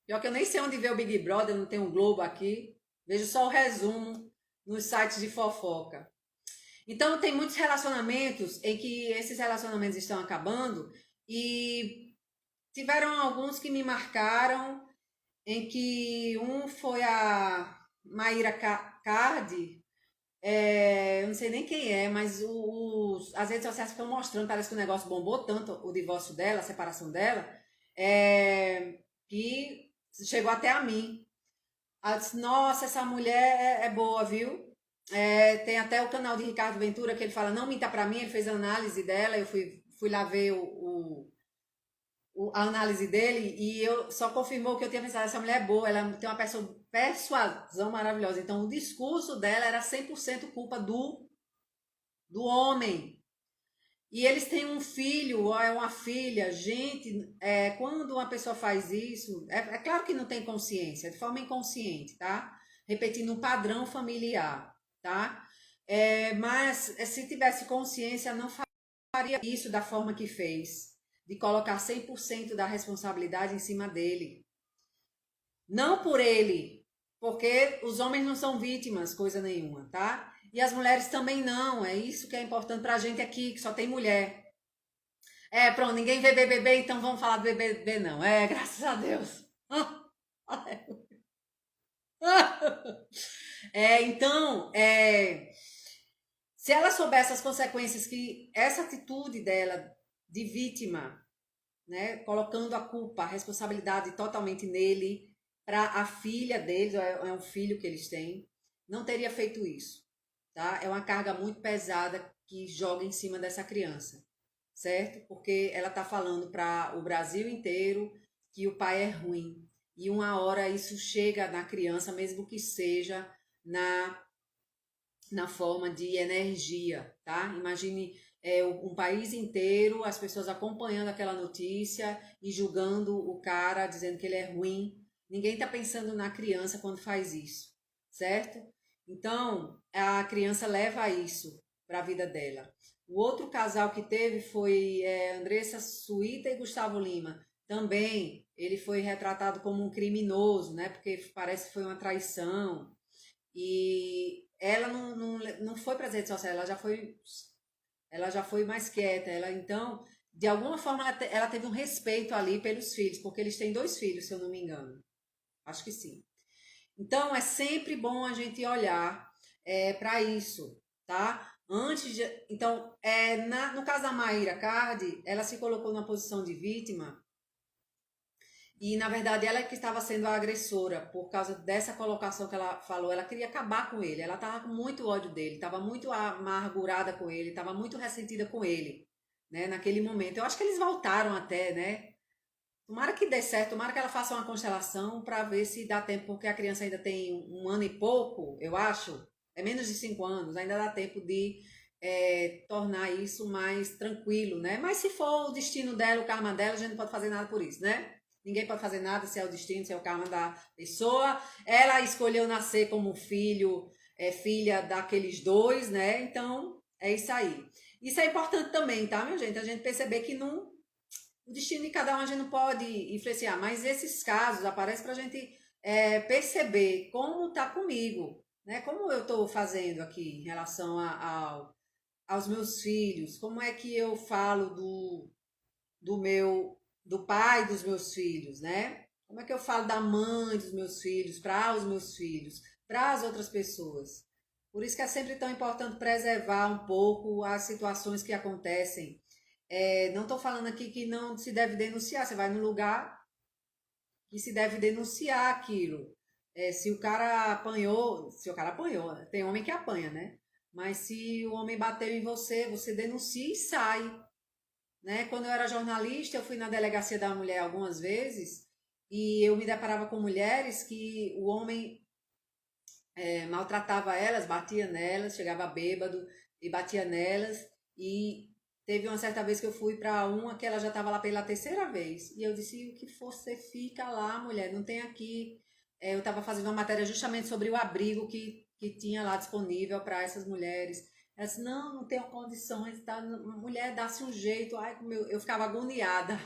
Pior que eu nem sei onde ver o Big Brother, não tem um Globo aqui. Vejo só o resumo nos sites de fofoca. Então, tem muitos relacionamentos em que esses relacionamentos estão acabando e tiveram alguns que me marcaram, em que um foi a Maíra Cardi, eu não sei nem quem é, mas as redes sociais estão mostrando, parece que o negócio bombou tanto, o divórcio dela, a separação dela, que chegou até a mim. Ela disse, nossa, essa mulher é boa, viu? Tem até o canal de Ricardo Ventura que ele fala, não minta pra mim, ele fez a análise dela, eu fui lá ver a análise dele e eu só confirmou que eu tinha pensado, essa mulher é boa, ela tem uma persuasão maravilhosa. Então o discurso dela era 100% culpa do homem. E eles têm um filho ou é uma filha. Gente, quando uma pessoa faz isso, é claro que não tem consciência, é de forma inconsciente, tá? Repetindo um padrão familiar, tá? Mas se tivesse consciência, não faria isso da forma que fez, de colocar 100% da responsabilidade em cima dele. Não por ele, porque os homens não são vítimas, coisa nenhuma, tá? E as mulheres também não, é isso que é importante pra gente aqui, que só tem mulher. Pronto, ninguém vê BBB, então vamos falar do BBB não. Graças a Deus. Então, se ela soubesse as consequências que essa atitude dela de vítima, né, colocando a culpa, a responsabilidade totalmente nele, para a filha deles, é um filho que eles têm, não teria feito isso, tá? É uma carga muito pesada que joga em cima dessa criança, certo? Porque ela tá falando para o Brasil inteiro que o pai é ruim. E uma hora isso chega na criança, mesmo que seja na forma de energia, tá? Imagine um país inteiro, as pessoas acompanhando aquela notícia e julgando o cara, dizendo que ele é ruim. Ninguém tá pensando na criança quando faz isso, certo? Então, a criança leva isso para a vida dela. O outro casal que teve foi Andressa Suíta e Gustavo Lima. Também ele foi retratado como um criminoso, né? Porque parece que foi uma traição. E ela não foi para as redes sociais, ela já foi mais quieta. Ela então, de alguma forma, ela teve um respeito ali pelos filhos, porque eles têm 2 filhos, se eu não me engano. Acho que sim. Então é sempre bom a gente olhar para isso, tá? Então, no caso da Maíra Cardi, ela se colocou numa posição de vítima e, na verdade, ela é que estava sendo a agressora por causa dessa colocação que ela falou. Ela queria acabar com ele, ela estava com muito ódio dele, estava muito amargurada com ele, estava muito ressentida com ele, né? Naquele momento. Eu acho que eles voltaram até, né? Tomara que dê certo, tomara que ela faça uma constelação para ver se dá tempo, porque a criança ainda tem 1 ano e pouco, eu acho. É menos de 5 anos, ainda dá tempo de tornar isso mais tranquilo, né? Mas se for o destino dela, o karma dela, a gente não pode fazer nada por isso, né? Ninguém pode fazer nada se é o destino, se é o karma da pessoa. Ela escolheu nascer como filha daqueles dois, né? Então, é isso aí. Isso é importante também, tá, minha gente? A gente perceber que não, o destino de cada um a gente não pode influenciar, mas esses casos aparecem para a gente perceber como está comigo, né? Como eu estou fazendo aqui em relação aos meus filhos, como é que eu falo do pai dos meus filhos, né? Como é que eu falo da mãe dos meus filhos, para os meus filhos, para as outras pessoas. Por isso que é sempre tão importante preservar um pouco as situações que acontecem. Não estou falando aqui que não se deve denunciar. Você vai no lugar, que se deve denunciar aquilo. Se o cara apanhou, tem homem que apanha, né? Mas se o homem bateu em você, você denuncia e sai, né? Quando eu era jornalista, eu fui na delegacia da mulher algumas vezes e eu me deparava com mulheres que o homem maltratava elas, batia nelas, chegava bêbado e batia nelas. E teve uma certa vez que eu fui para uma que ela já estava lá pela terceira vez. E eu disse: o que você fica lá, mulher? Não tem aqui. Eu estava fazendo uma matéria justamente sobre o abrigo que tinha lá disponível para essas mulheres. Ela disse: não, não tenho condições. Tá? Mulher, dá-se um jeito. Ai, como eu ficava agoniada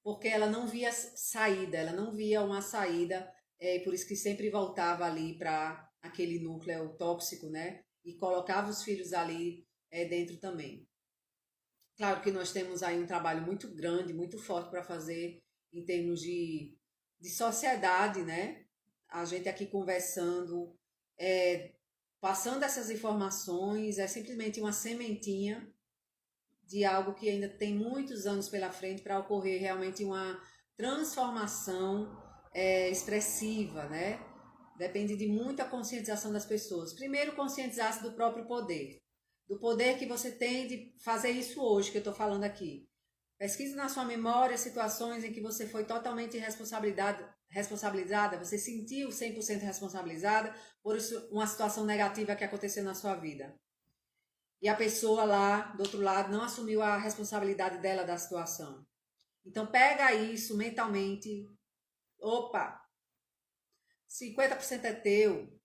porque ela não via saída, ela não via uma saída, por isso que sempre voltava ali para aquele núcleo tóxico, né? E colocava os filhos ali dentro também. Claro que nós temos aí um trabalho muito grande, muito forte para fazer em termos de sociedade, né? A gente aqui conversando, passando essas informações, é simplesmente uma sementinha de algo que ainda tem muitos anos pela frente para ocorrer realmente uma transformação expressiva, né? Depende de muita conscientização das pessoas. Primeiro, conscientizar-se do próprio poder, do poder que você tem de fazer isso hoje que eu estou falando aqui. Pesquise na sua memória situações em que você foi totalmente responsabilizada, você sentiu 100% responsabilizada por uma situação negativa que aconteceu na sua vida. E a pessoa lá do outro lado não assumiu a responsabilidade dela da situação. Então pega isso mentalmente. Opa, 50% é teu,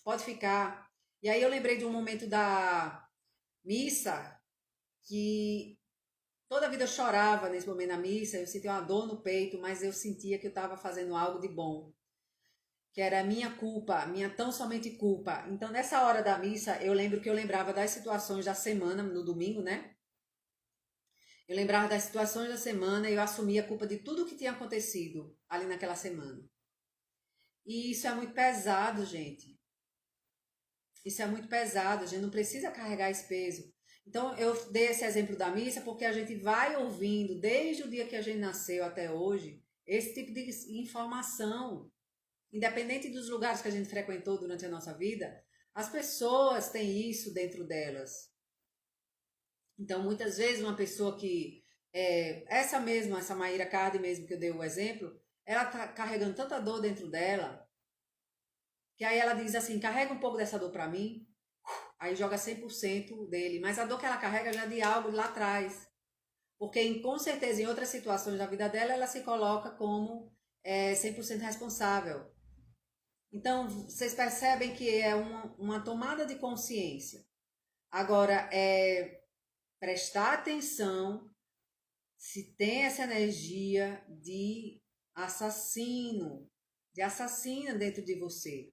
pode ficar. E aí eu lembrei de um momento da missa que toda a vida eu chorava nesse momento na missa, eu sentia uma dor no peito, mas eu sentia que eu estava fazendo algo de bom, que era minha culpa, minha tão somente culpa. Então nessa hora da missa, eu lembro que eu lembrava das situações da semana, no domingo, né? Eu lembrava das situações da semana e eu assumia a culpa de tudo que tinha acontecido ali naquela semana. E isso é muito pesado, gente. Isso é muito pesado, a gente não precisa carregar esse peso. Então, eu dei esse exemplo da missa porque a gente vai ouvindo, desde o dia que a gente nasceu até hoje, esse tipo de informação. Independente dos lugares que a gente frequentou durante a nossa vida, as pessoas têm isso dentro delas. Então, muitas vezes, uma pessoa que essa Maíra Cardi mesmo que eu dei o exemplo, ela tá carregando tanta dor dentro dela, que aí ela diz assim: carrega um pouco dessa dor para mim, aí joga 100% dele, mas a dor que ela carrega já é de algo lá atrás, porque com certeza em outras situações da vida dela, ela se coloca como 100% responsável. Então, vocês percebem que é uma tomada de consciência. Agora, prestar atenção se tem essa energia de assassino, de assassina dentro de você.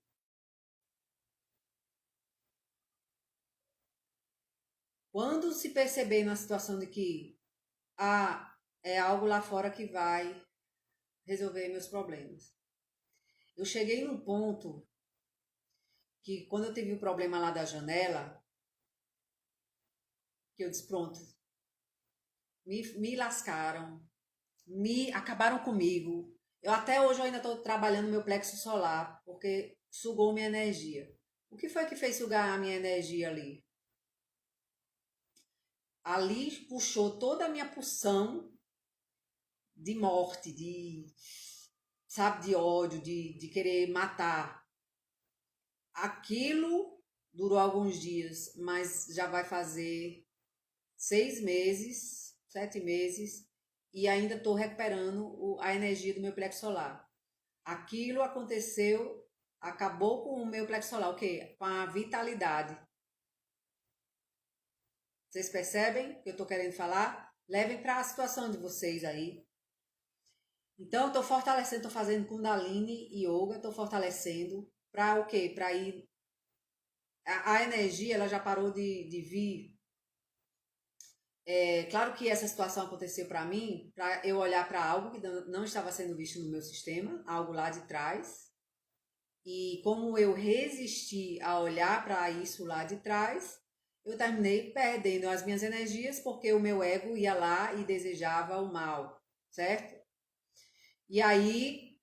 Quando se perceber numa situação de que é algo lá fora que vai resolver meus problemas. Eu cheguei num ponto que quando eu tive o problema lá da janela, que eu disse, pronto, me lascaram, acabaram comigo. Eu até hoje eu ainda estou trabalhando meu plexo solar, porque sugou minha energia. O que foi que fez sugar a minha energia ali? Ali puxou toda a minha pulsão de morte, de ódio, de querer matar. Aquilo durou alguns dias, mas já vai fazer 6 meses, 7 meses, e ainda estou recuperando a energia do meu plexo solar. Aquilo aconteceu, acabou com o meu plexo solar, o quê? Com a vitalidade. Vocês percebem o que eu estou querendo falar? Levem para a situação de vocês aí. Então, estou fortalecendo, estou fazendo Kundalini Yoga, estou fortalecendo para o quê? Para ir... A energia, ela já parou de vir. Claro que essa situação aconteceu para mim, para eu olhar para algo que não estava sendo visto no meu sistema, algo lá de trás. E como eu resisti a olhar para isso lá de trás, eu terminei perdendo as minhas energias porque o meu ego ia lá e desejava o mal, certo? E aí,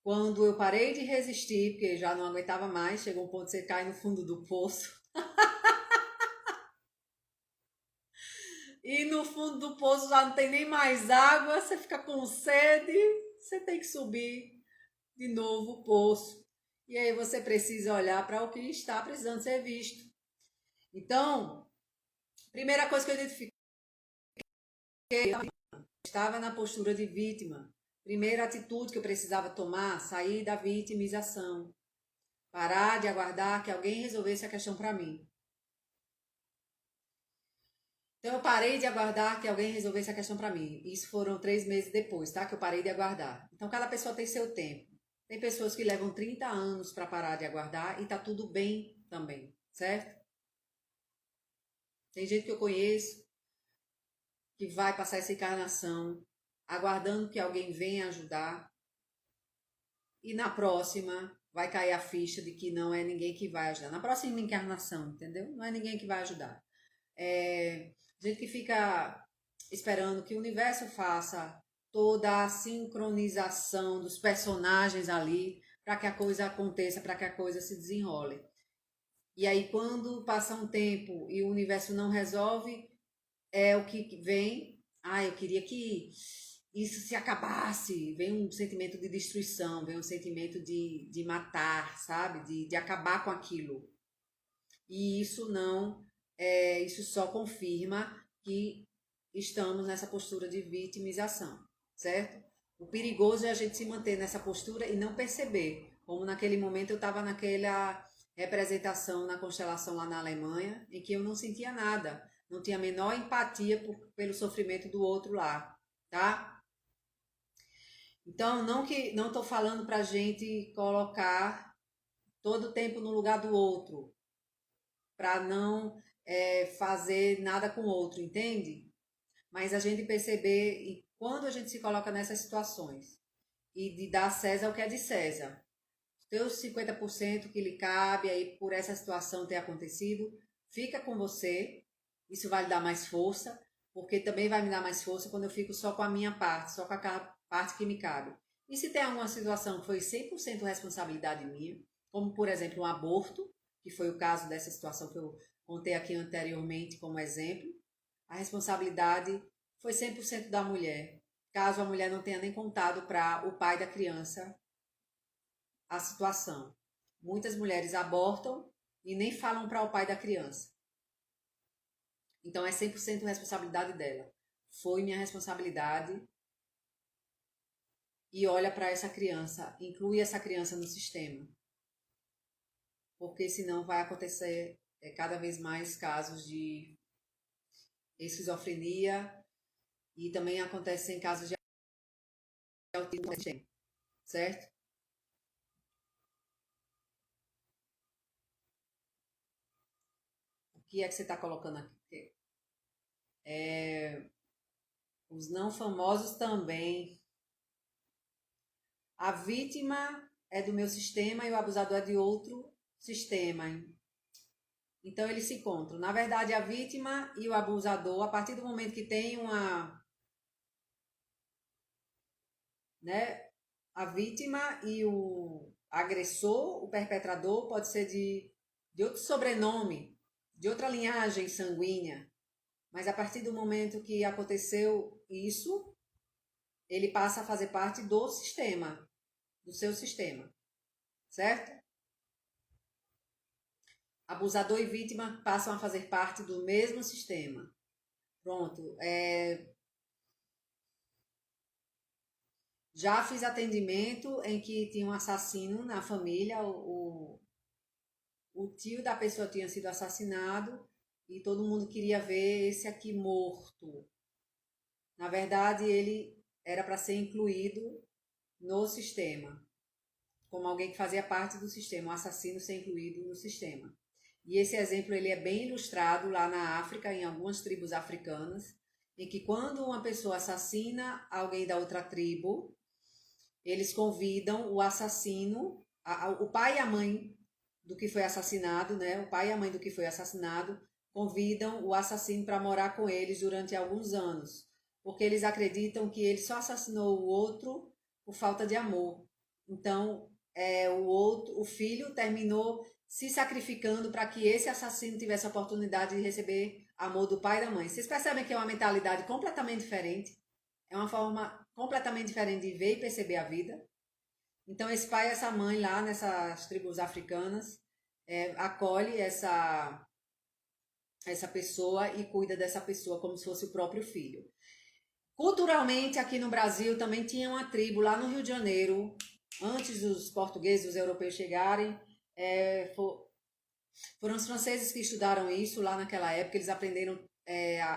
quando eu parei de resistir, porque já não aguentava mais, chegou um ponto de você cair no fundo do poço. E no fundo do poço já não tem nem mais água, você fica com sede, você tem que subir de novo o poço. E aí você precisa olhar para o que está precisando ser visto. Então, primeira coisa que eu identifiquei, estava na postura de vítima. Primeira atitude que eu precisava tomar, sair da vitimização. Parar de aguardar que alguém resolvesse a questão para mim. Então eu parei de aguardar que alguém resolvesse a questão para mim. Isso foram 3 meses depois, tá? Que eu parei de aguardar. Então cada pessoa tem seu tempo. Tem pessoas que levam 30 anos para parar de aguardar e tá tudo bem também, certo? Tem gente que eu conheço que vai passar essa encarnação aguardando que alguém venha ajudar e na próxima vai cair a ficha de que não é ninguém que vai ajudar. Na próxima encarnação, entendeu? Não é ninguém que vai ajudar. Gente que fica esperando que o universo faça toda a sincronização dos personagens ali para que a coisa aconteça, para que a coisa se desenrole. E aí, quando passa um tempo e o universo não resolve, é o que vem. Ah, eu queria que isso se acabasse. Vem um sentimento de destruição, vem um sentimento de matar, sabe? De acabar com aquilo. E isso não, isso só confirma que estamos nessa postura de vitimização, certo? O perigoso é a gente se manter nessa postura e não perceber, como naquele momento eu estava naquela representação na constelação lá na Alemanha, em que eu não sentia nada, não tinha a menor empatia pelo sofrimento do outro lá, tá? Então, não estou falando para a gente colocar todo o tempo no lugar do outro, para não fazer nada com o outro, entende? Mas a gente perceber e quando a gente se coloca nessas situações e de dar a César o que é de César, teus 50% que lhe cabe aí por essa situação ter acontecido, fica com você, isso vai lhe dar mais força, porque também vai me dar mais força quando eu fico só com a minha parte, só com aquela parte que me cabe. E se tem alguma situação que foi 100% responsabilidade minha, como por exemplo um aborto, que foi o caso dessa situação que eu contei aqui anteriormente como exemplo, a responsabilidade foi 100% da mulher, caso a mulher não tenha nem contado para o pai da criança a situação. Muitas mulheres abortam e nem falam para o pai da criança. Então é 100% responsabilidade dela. Foi minha responsabilidade. E olha para essa criança, inclui essa criança no sistema. Porque senão vai acontecer cada vez mais casos de esquizofrenia e também acontecem casos de autismo, certo? O que é que você está colocando aqui? Os não famosos também. A vítima é do meu sistema e o abusador é de outro sistema. Então eles se encontram. Na verdade, a vítima e o abusador, a partir do momento que tem né, a vítima e o agressor, o perpetrador, pode ser de outro sobrenome, de outra linhagem sanguínea. Mas a partir do momento que aconteceu isso, ele passa a fazer parte do sistema, do seu sistema, certo? Abusador e vítima passam a fazer parte do mesmo sistema. Pronto. Já fiz atendimento em que tinha um assassino na família, o tio da pessoa tinha sido assassinado e todo mundo queria ver esse aqui morto. Na verdade, ele era para ser incluído no sistema, como alguém que fazia parte do sistema, o assassino ser incluído no sistema. E esse exemplo ele é bem ilustrado lá na África, em algumas tribos africanas, em que quando uma pessoa assassina alguém da outra tribo, eles convidam o assassino, o pai e a mãe do que foi assassinado, né? O pai e a mãe do que foi assassinado convidam o assassino para morar com eles durante alguns anos, porque eles acreditam que ele só assassinou o outro por falta de amor. Então, o filho terminou se sacrificando para que esse assassino tivesse a oportunidade de receber amor do pai e da mãe. Vocês percebem que é uma mentalidade completamente diferente? É uma forma completamente diferente de ver e perceber a vida. Então, esse pai e essa mãe lá nessas tribos africanas acolhe essa pessoa e cuida dessa pessoa como se fosse o próprio filho. Culturalmente, aqui no Brasil, também tinha uma tribo lá no Rio de Janeiro, antes dos portugueses, os europeus chegarem. Foram os franceses que estudaram isso lá naquela época, eles aprenderam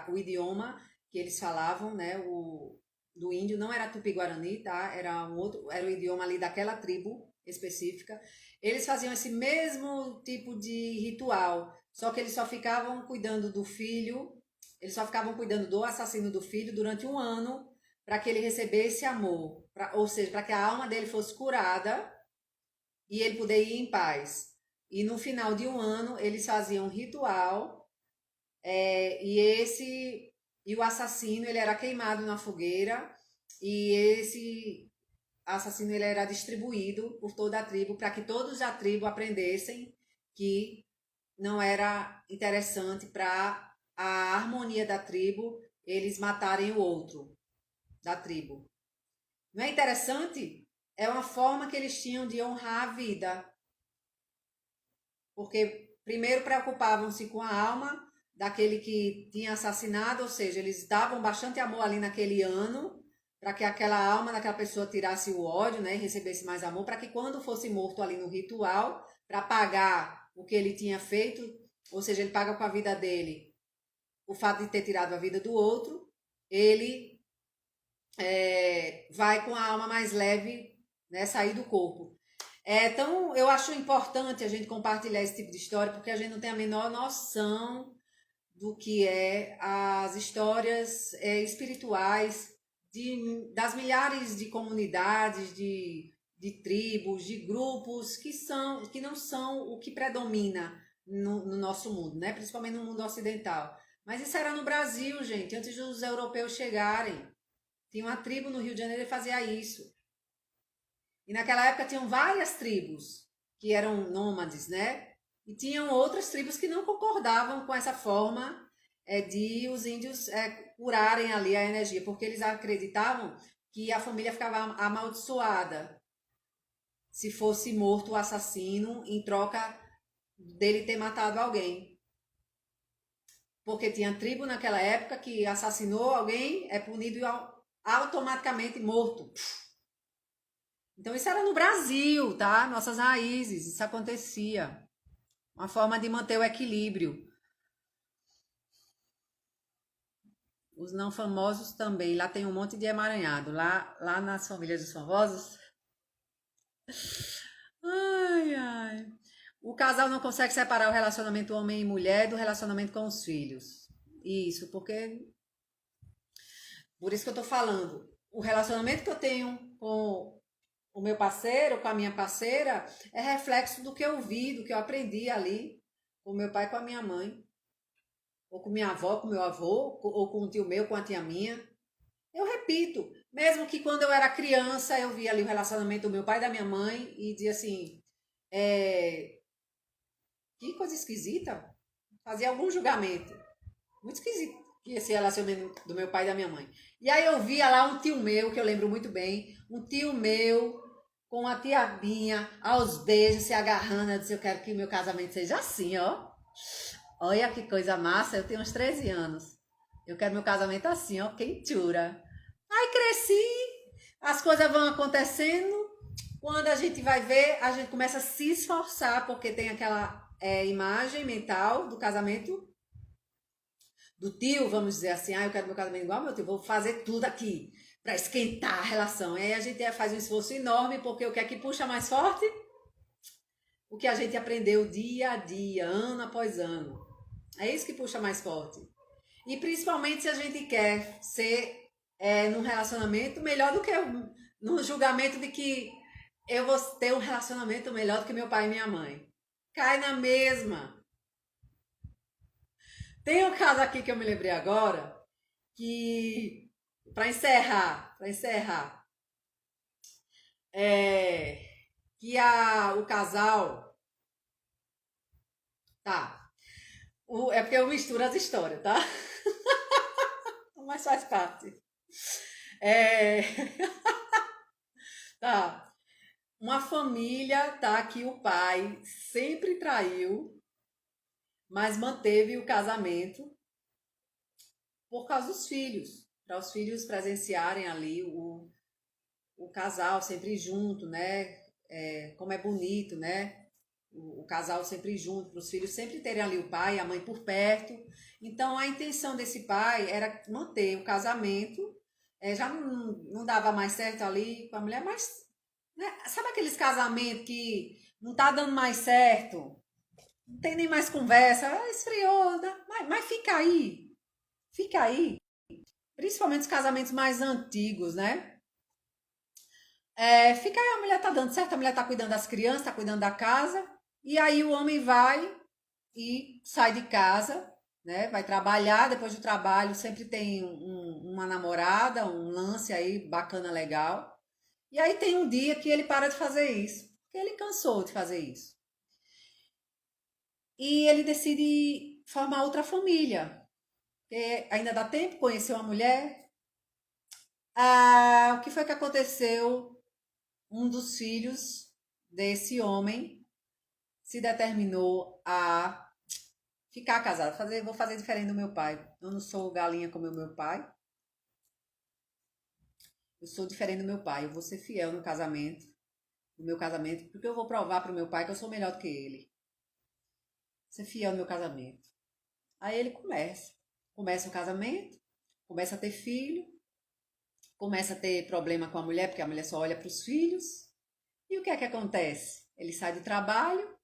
o idioma que eles falavam, né? Do índio, não era tupi-guarani, tá? Era o idioma ali daquela tribo específica. Eles faziam esse mesmo tipo de ritual, só que eles só ficavam cuidando do filho, eles só ficavam cuidando do assassino do filho durante um ano, para que ele recebesse amor, ou seja, para que a alma dele fosse curada e ele poder ir em paz. E no final de um ano eles faziam um ritual e o assassino ele era queimado na fogueira e esse assassino ele era distribuído por toda a tribo para que todos da tribo aprendessem que não era interessante para a harmonia da tribo eles matarem o outro da tribo. Não é interessante? É uma forma que eles tinham de honrar a vida. Porque primeiro preocupavam-se com a alma daquele que tinha assassinado, ou seja, eles davam bastante amor ali naquele ano, para que aquela alma daquela pessoa tirasse o ódio, né, e recebesse mais amor, para que quando fosse morto ali no ritual, para pagar o que ele tinha feito, ou seja, ele paga com a vida dele o fato de ter tirado a vida do outro, ele vai com a alma mais leve, né, sair do corpo. Então, eu acho importante a gente compartilhar esse tipo de história, porque a gente não tem a menor noção do que é as histórias espirituais das milhares de comunidades, de tribos, de grupos que não são o que predomina no nosso mundo, né? Principalmente no mundo ocidental. Mas isso era no Brasil, gente, antes dos europeus chegarem. Tinha uma tribo no Rio de Janeiro que fazia isso. E naquela época tinham várias tribos que eram nômades, né? E tinham outras tribos que não concordavam com essa forma de os índios curarem ali a energia, porque eles acreditavam que a família ficava amaldiçoada se fosse morto o assassino em troca dele ter matado alguém. Porque tinha tribo naquela época que assassinou alguém, é punido automaticamente morto. Então isso era no Brasil, tá? Nossas raízes, isso acontecia. Uma forma de manter o equilíbrio. Os não famosos também. Lá tem um monte de emaranhado. Lá nas famílias dos famosos. Ai, ai. O casal não consegue separar o relacionamento homem e mulher do relacionamento com os filhos. Isso, porque. Por isso que eu tô falando. O relacionamento que eu tenho com o meu parceiro, com a minha parceira, é reflexo do que eu vi, do que eu aprendi ali, com meu pai, com a minha mãe, ou com minha avó, com meu avô, ou com um tio meu, com a tia minha. Eu repito, mesmo que quando eu era criança, eu via ali o relacionamento do meu pai e da minha mãe e dizia assim, que coisa esquisita, fazia algum julgamento, muito esquisito que esse relacionamento do meu pai e da minha mãe. E aí eu via lá um tio meu, que eu lembro muito bem, um tio meu com a tia minha, aos beijos, se agarrando. Eu disse, eu quero que o meu casamento seja assim, ó. Olha que coisa massa, eu tenho uns 13 anos. Eu quero meu casamento assim, ó, quentura. Aí cresci, as coisas vão acontecendo. Quando a gente vai ver, a gente começa a se esforçar, porque tem aquela imagem mental do casamento do tio, vamos dizer assim, eu quero meu casamento igual ao meu tio, vou fazer tudo aqui para esquentar a relação. Aí a gente faz um esforço enorme, porque o que é que puxa mais forte? O que a gente aprendeu dia a dia, ano após ano. É isso que puxa mais forte. E principalmente se a gente quer ser num relacionamento melhor do que no julgamento de que eu vou ter um relacionamento melhor do que meu pai e minha mãe. Cai na mesma. Tem um caso aqui que eu me lembrei agora, que para encerrar, É, que o casal, tá? É porque eu misturo as histórias, tá? Mas faz parte. É, tá. Uma família, tá? Que o pai sempre traiu, mas manteve o casamento por causa dos filhos, para os filhos presenciarem ali o casal sempre junto, né? Como é bonito, né? O casal sempre junto, para os filhos sempre terem ali o pai e a mãe por perto. Então a intenção desse pai era manter o casamento, já não dava mais certo ali com a mulher, mas né? Sabe aqueles casamentos que não tá dando mais certo, não tem nem mais conversa, esfriou, né? Mas fica aí, principalmente os casamentos mais antigos, né? Fica aí, a mulher tá dando certo, a mulher tá cuidando das crianças, tá cuidando da casa, e aí o homem vai e sai de casa, né? Vai trabalhar, depois do trabalho sempre tem uma namorada, um lance aí bacana, legal. E aí tem um dia que ele para de fazer isso, porque ele cansou de fazer isso. E ele decide formar outra família, porque ainda dá tempo, conheceu uma mulher. O que foi que aconteceu? Um dos filhos desse homem se determinou a ficar casado. Vou fazer diferente do meu pai. Eu não sou galinha como o meu pai. Eu sou diferente do meu pai. Eu vou ser fiel no casamento, no meu casamento, porque eu vou provar para o meu pai que eu sou melhor do que ele. Ser fiel no meu casamento. Aí ele começa o casamento, começa a ter filho, começa a ter problema com a mulher, porque a mulher só olha para os filhos. E o que é que acontece? Ele sai do trabalho,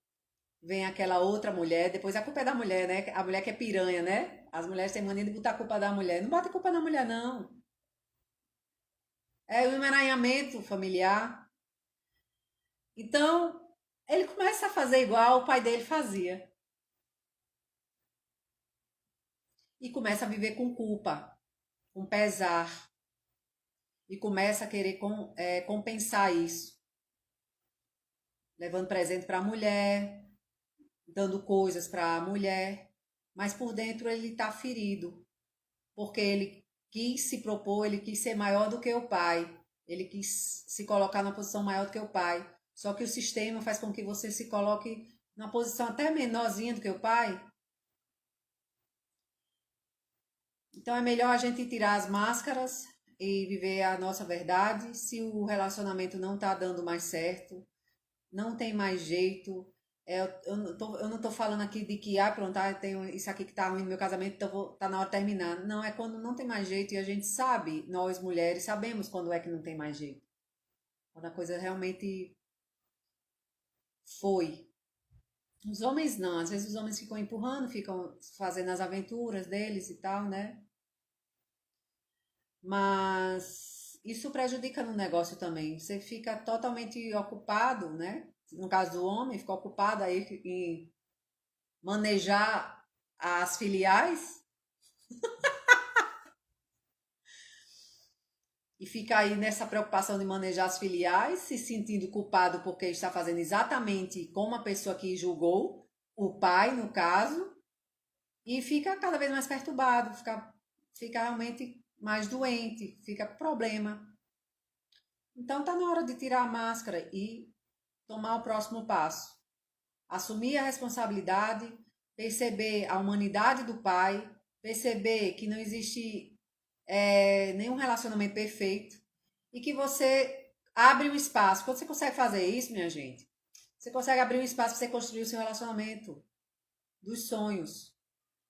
vem aquela outra mulher, depois a culpa é da mulher, né? A mulher que é piranha, né? As mulheres têm mania de botar a culpa da mulher. Não bota a culpa na mulher, não. É o emaranhamento familiar. Então, ele começa a fazer igual o pai dele fazia. E começa a viver com culpa, com pesar. E começa a querer compensar isso. Levando presente para a mulher, dando coisas para a mulher, mas por dentro ele está ferido, porque ele quis se propor, ele quis ser maior do que o pai, ele quis se colocar numa posição maior do que o pai. Só que o sistema faz com que você se coloque numa posição até menorzinha do que o pai. Então é melhor a gente tirar as máscaras e viver a nossa verdade. Se o relacionamento não está dando mais certo, não tem mais jeito. Eu não tô falando aqui de que, pronto, tenho isso aqui que tá ruim no meu casamento, então tá na hora de terminar. Não, é quando não tem mais jeito e a gente sabe, nós mulheres sabemos quando é que não tem mais jeito. Quando a coisa realmente foi. Os homens não, às vezes os homens ficam empurrando, ficam fazendo as aventuras deles e tal, né? Mas isso prejudica no negócio também. Você fica totalmente ocupado, né? No caso do homem, fica ocupado aí em manejar as filiais e fica aí nessa preocupação de manejar as filiais, se sentindo culpado porque está fazendo exatamente como a pessoa que julgou, o pai, no caso, e fica cada vez mais perturbado, fica realmente mais doente, fica com problema. Então tá na hora de tirar a máscara e tomar o próximo passo. Assumir a responsabilidade, perceber a humanidade do pai, perceber que não existe nenhum relacionamento perfeito e que você abre um espaço. Quando você consegue fazer isso, minha gente, você consegue abrir um espaço para você construir o seu relacionamento dos sonhos.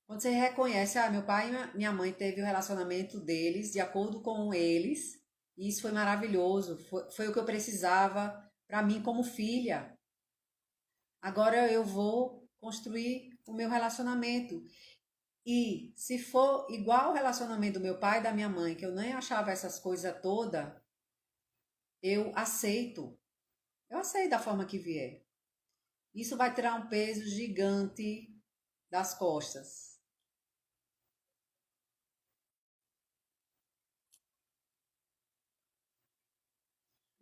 Quando você reconhece, meu pai e minha mãe teve o relacionamento deles, de acordo com eles, e isso foi maravilhoso, foi o que eu precisava para mim como filha. Agora eu vou construir o meu relacionamento. E se for igual o relacionamento do meu pai e da minha mãe, que eu nem achava essas coisas todas, eu aceito. Eu aceito da forma que vier. Isso vai tirar um peso gigante das costas.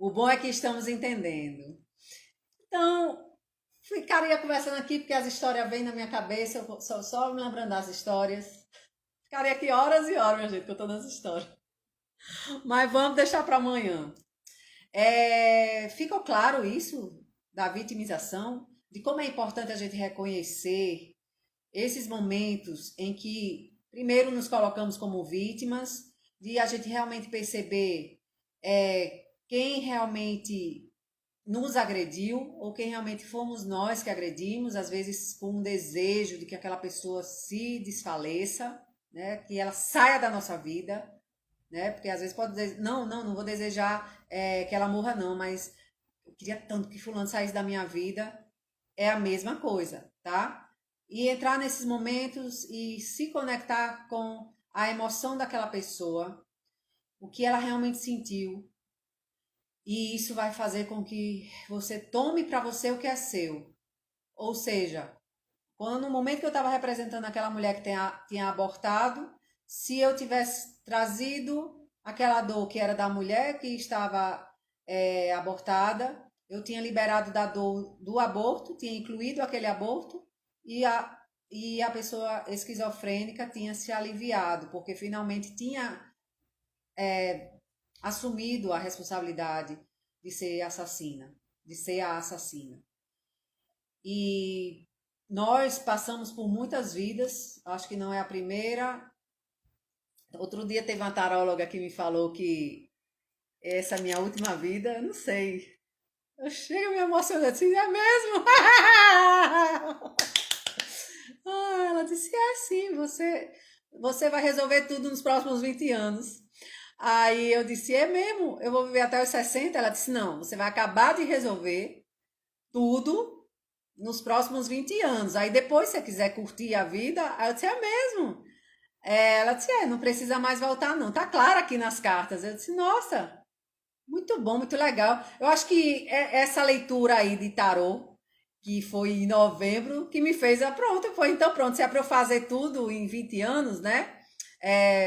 O bom é que estamos entendendo. Então, ficaria conversando aqui porque as histórias vêm na minha cabeça, eu só me lembrando das histórias. Ficaria aqui horas e horas, minha gente, contando as histórias. Mas vamos deixar para amanhã. Ficou claro isso da vitimização, de como é importante a gente reconhecer esses momentos em que, primeiro, nos colocamos como vítimas, de a gente realmente perceber quem realmente nos agrediu ou quem realmente fomos nós que agredimos, às vezes com um desejo de que aquela pessoa se desfaleça, né, que ela saia da nossa vida, né, porque às vezes pode dizer, não vou desejar que ela morra não, mas eu queria tanto que fulano saísse da minha vida, é a mesma coisa, tá? E entrar nesses momentos e se conectar com a emoção daquela pessoa, o que ela realmente sentiu, e isso vai fazer com que você tome para você o que é seu. Ou seja, quando no momento que eu estava representando aquela mulher que tinha abortado, se eu tivesse trazido aquela dor que era da mulher que estava abortada, eu tinha liberado da dor do aborto, tinha incluído aquele aborto e a pessoa esquizofrênica tinha se aliviado, porque finalmente tinha assumido a responsabilidade de ser assassina, de ser a assassina. E nós passamos por muitas vidas, acho que não é a primeira. Outro dia teve uma taróloga que me falou que essa é a minha última vida, eu não sei. Eu chego me emocionando assim, é mesmo? Ela disse, é sim, você vai resolver tudo nos próximos 20 anos. Aí eu disse, é mesmo? Eu vou viver até os 60? Ela disse, não, você vai acabar de resolver tudo nos próximos 20 anos. Aí depois, se você quiser curtir a vida, aí eu disse, é mesmo? Ela disse, não precisa mais voltar não. Tá claro aqui nas cartas. Eu disse, nossa, muito bom, muito legal. Eu acho que essa leitura aí de tarô, que foi em novembro, que me fez, pronto, foi então pronto, se é para eu fazer tudo em 20 anos, né?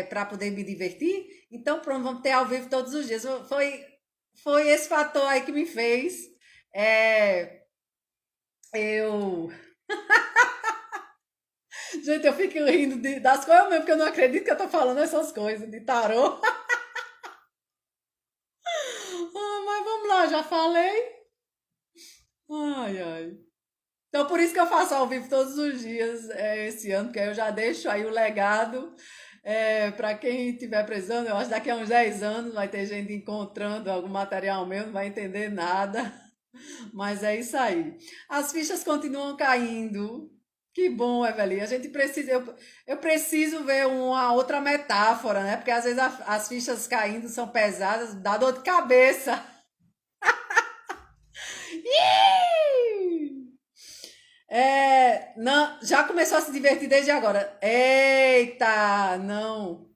Para poder me divertir, então pronto, vamos ter ao vivo todos os dias. Foi esse fator aí que me fez eu. Gente, eu fico rindo das coisas mesmo, porque eu não acredito que eu tô falando essas coisas de tarô. Mas vamos lá, já falei. Ai, ai. Então, por isso que eu faço ao vivo todos os dias esse ano, porque aí eu já deixo aí o legado para quem estiver precisando. Eu acho que daqui a uns 10 anos vai ter gente encontrando algum material meu, não vai entender nada. Mas é isso aí. As fichas continuam caindo. Que bom, Eveline. A gente precisa. Eu preciso ver uma outra metáfora, né? Porque às vezes as fichas caindo são pesadas, dá dor de cabeça. Não, já começou a se divertir desde agora. Eita, não.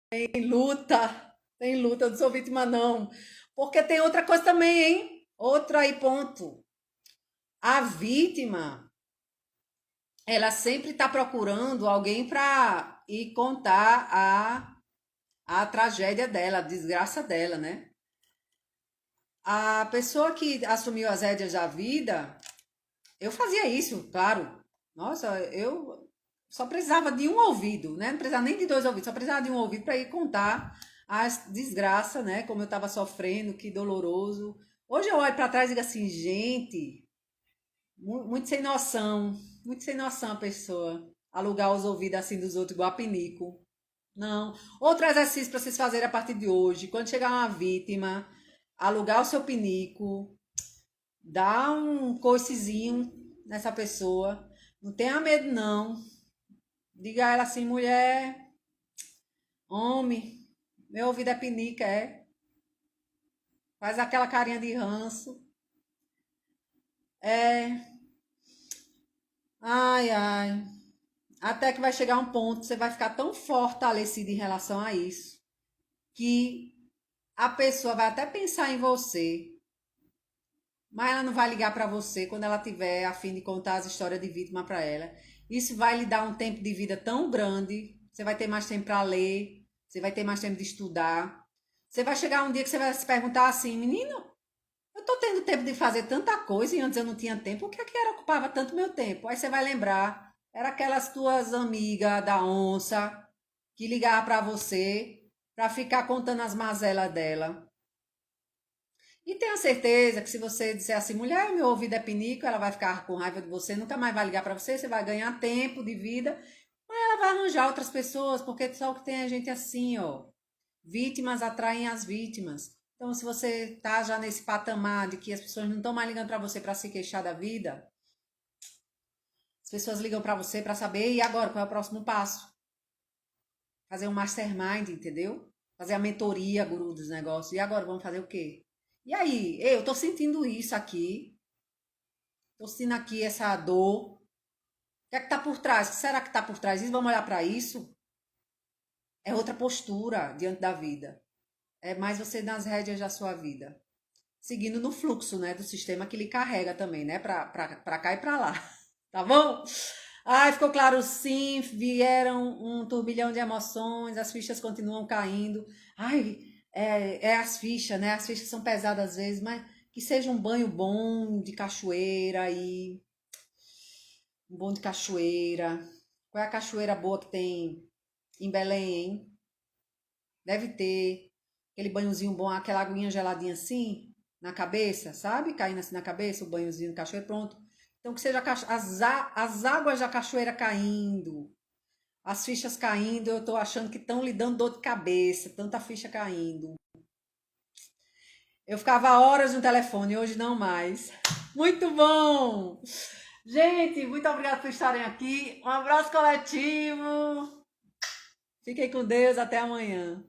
Tem luta, eu não sou vítima, não. Porque tem outra coisa também, hein? Outra aí, ponto. A vítima, ela sempre está procurando alguém para ir contar a tragédia dela, a desgraça dela, né? A pessoa que assumiu as rédeas da vida, eu fazia isso, claro. Nossa, eu só precisava de um ouvido, né? Não precisava nem de dois ouvidos, só precisava de um ouvido para ir contar as desgraças, né? Como eu estava sofrendo, que doloroso. Hoje eu olho para trás e digo assim, gente, muito sem noção a pessoa. Alugar os ouvidos assim dos outros, igual a pinico. Não. Outro exercício para vocês fazerem a partir de hoje, quando chegar uma vítima, alugar o seu pinico, dar um coicezinho nessa pessoa. Não tenha medo, não. Diga a ela assim, mulher, homem, meu ouvido é pinica, é. Faz aquela carinha de ranço. É. Ai, ai. Até que vai chegar um ponto, você vai ficar tão fortalecido em relação a isso, que a pessoa vai até pensar em você, mas ela não vai ligar para você quando ela tiver a fim de contar as histórias de vítima para ela. Isso vai lhe dar um tempo de vida tão grande, você vai ter mais tempo para ler, você vai ter mais tempo de estudar. Você vai chegar um dia que você vai se perguntar assim, menino, eu tô tendo tempo de fazer tanta coisa e antes eu não tinha tempo. O que é que era ocupava tanto meu tempo? Aí você vai lembrar, era aquelas tuas amigas da onça que ligavam pra você pra ficar contando as mazelas dela. E tenha certeza que se você disser assim, mulher, meu ouvido é pinico, ela vai ficar com raiva de você, nunca mais vai ligar pra você, você vai ganhar tempo de vida, mas ela vai arranjar outras pessoas, porque só que tem a gente assim, ó. Vítimas atraem as vítimas. Então, se você tá já nesse patamar de que as pessoas não estão mais ligando para você para se queixar da vida, as pessoas ligam para você para saber e agora qual é o próximo passo? Fazer um mastermind, entendeu? Fazer a mentoria, guru dos negócios. E agora vamos fazer o quê? E aí, eu tô sentindo isso aqui, tô sentindo aqui essa dor. O que é que tá por trás? O que será que tá por trás disso? Vamos olhar para isso? É outra postura diante da vida. É mais você nas rédeas da sua vida. Seguindo no fluxo, né, do sistema que lhe carrega também, né, pra cá e pra lá. Tá bom? Ai, ficou claro sim, vieram um turbilhão de emoções, as fichas continuam caindo. Ai, é as fichas, né? As fichas são pesadas às vezes, mas que seja um banho bom de cachoeira aí, um bom de cachoeira. Qual é a cachoeira boa que tem em Belém, hein? Deve ter aquele banhozinho bom, aquela aguinha geladinha assim, na cabeça, sabe? Caindo assim na cabeça, o banhozinho de cachoeira, pronto. Então, que seja as águas da cachoeira caindo, as fichas caindo, eu tô achando que estão lhe dando dor de cabeça, tanta ficha caindo. Eu ficava horas no telefone, hoje não mais. Muito bom! Gente, muito obrigada por estarem aqui. Um abraço coletivo. Fiquem com Deus, até amanhã.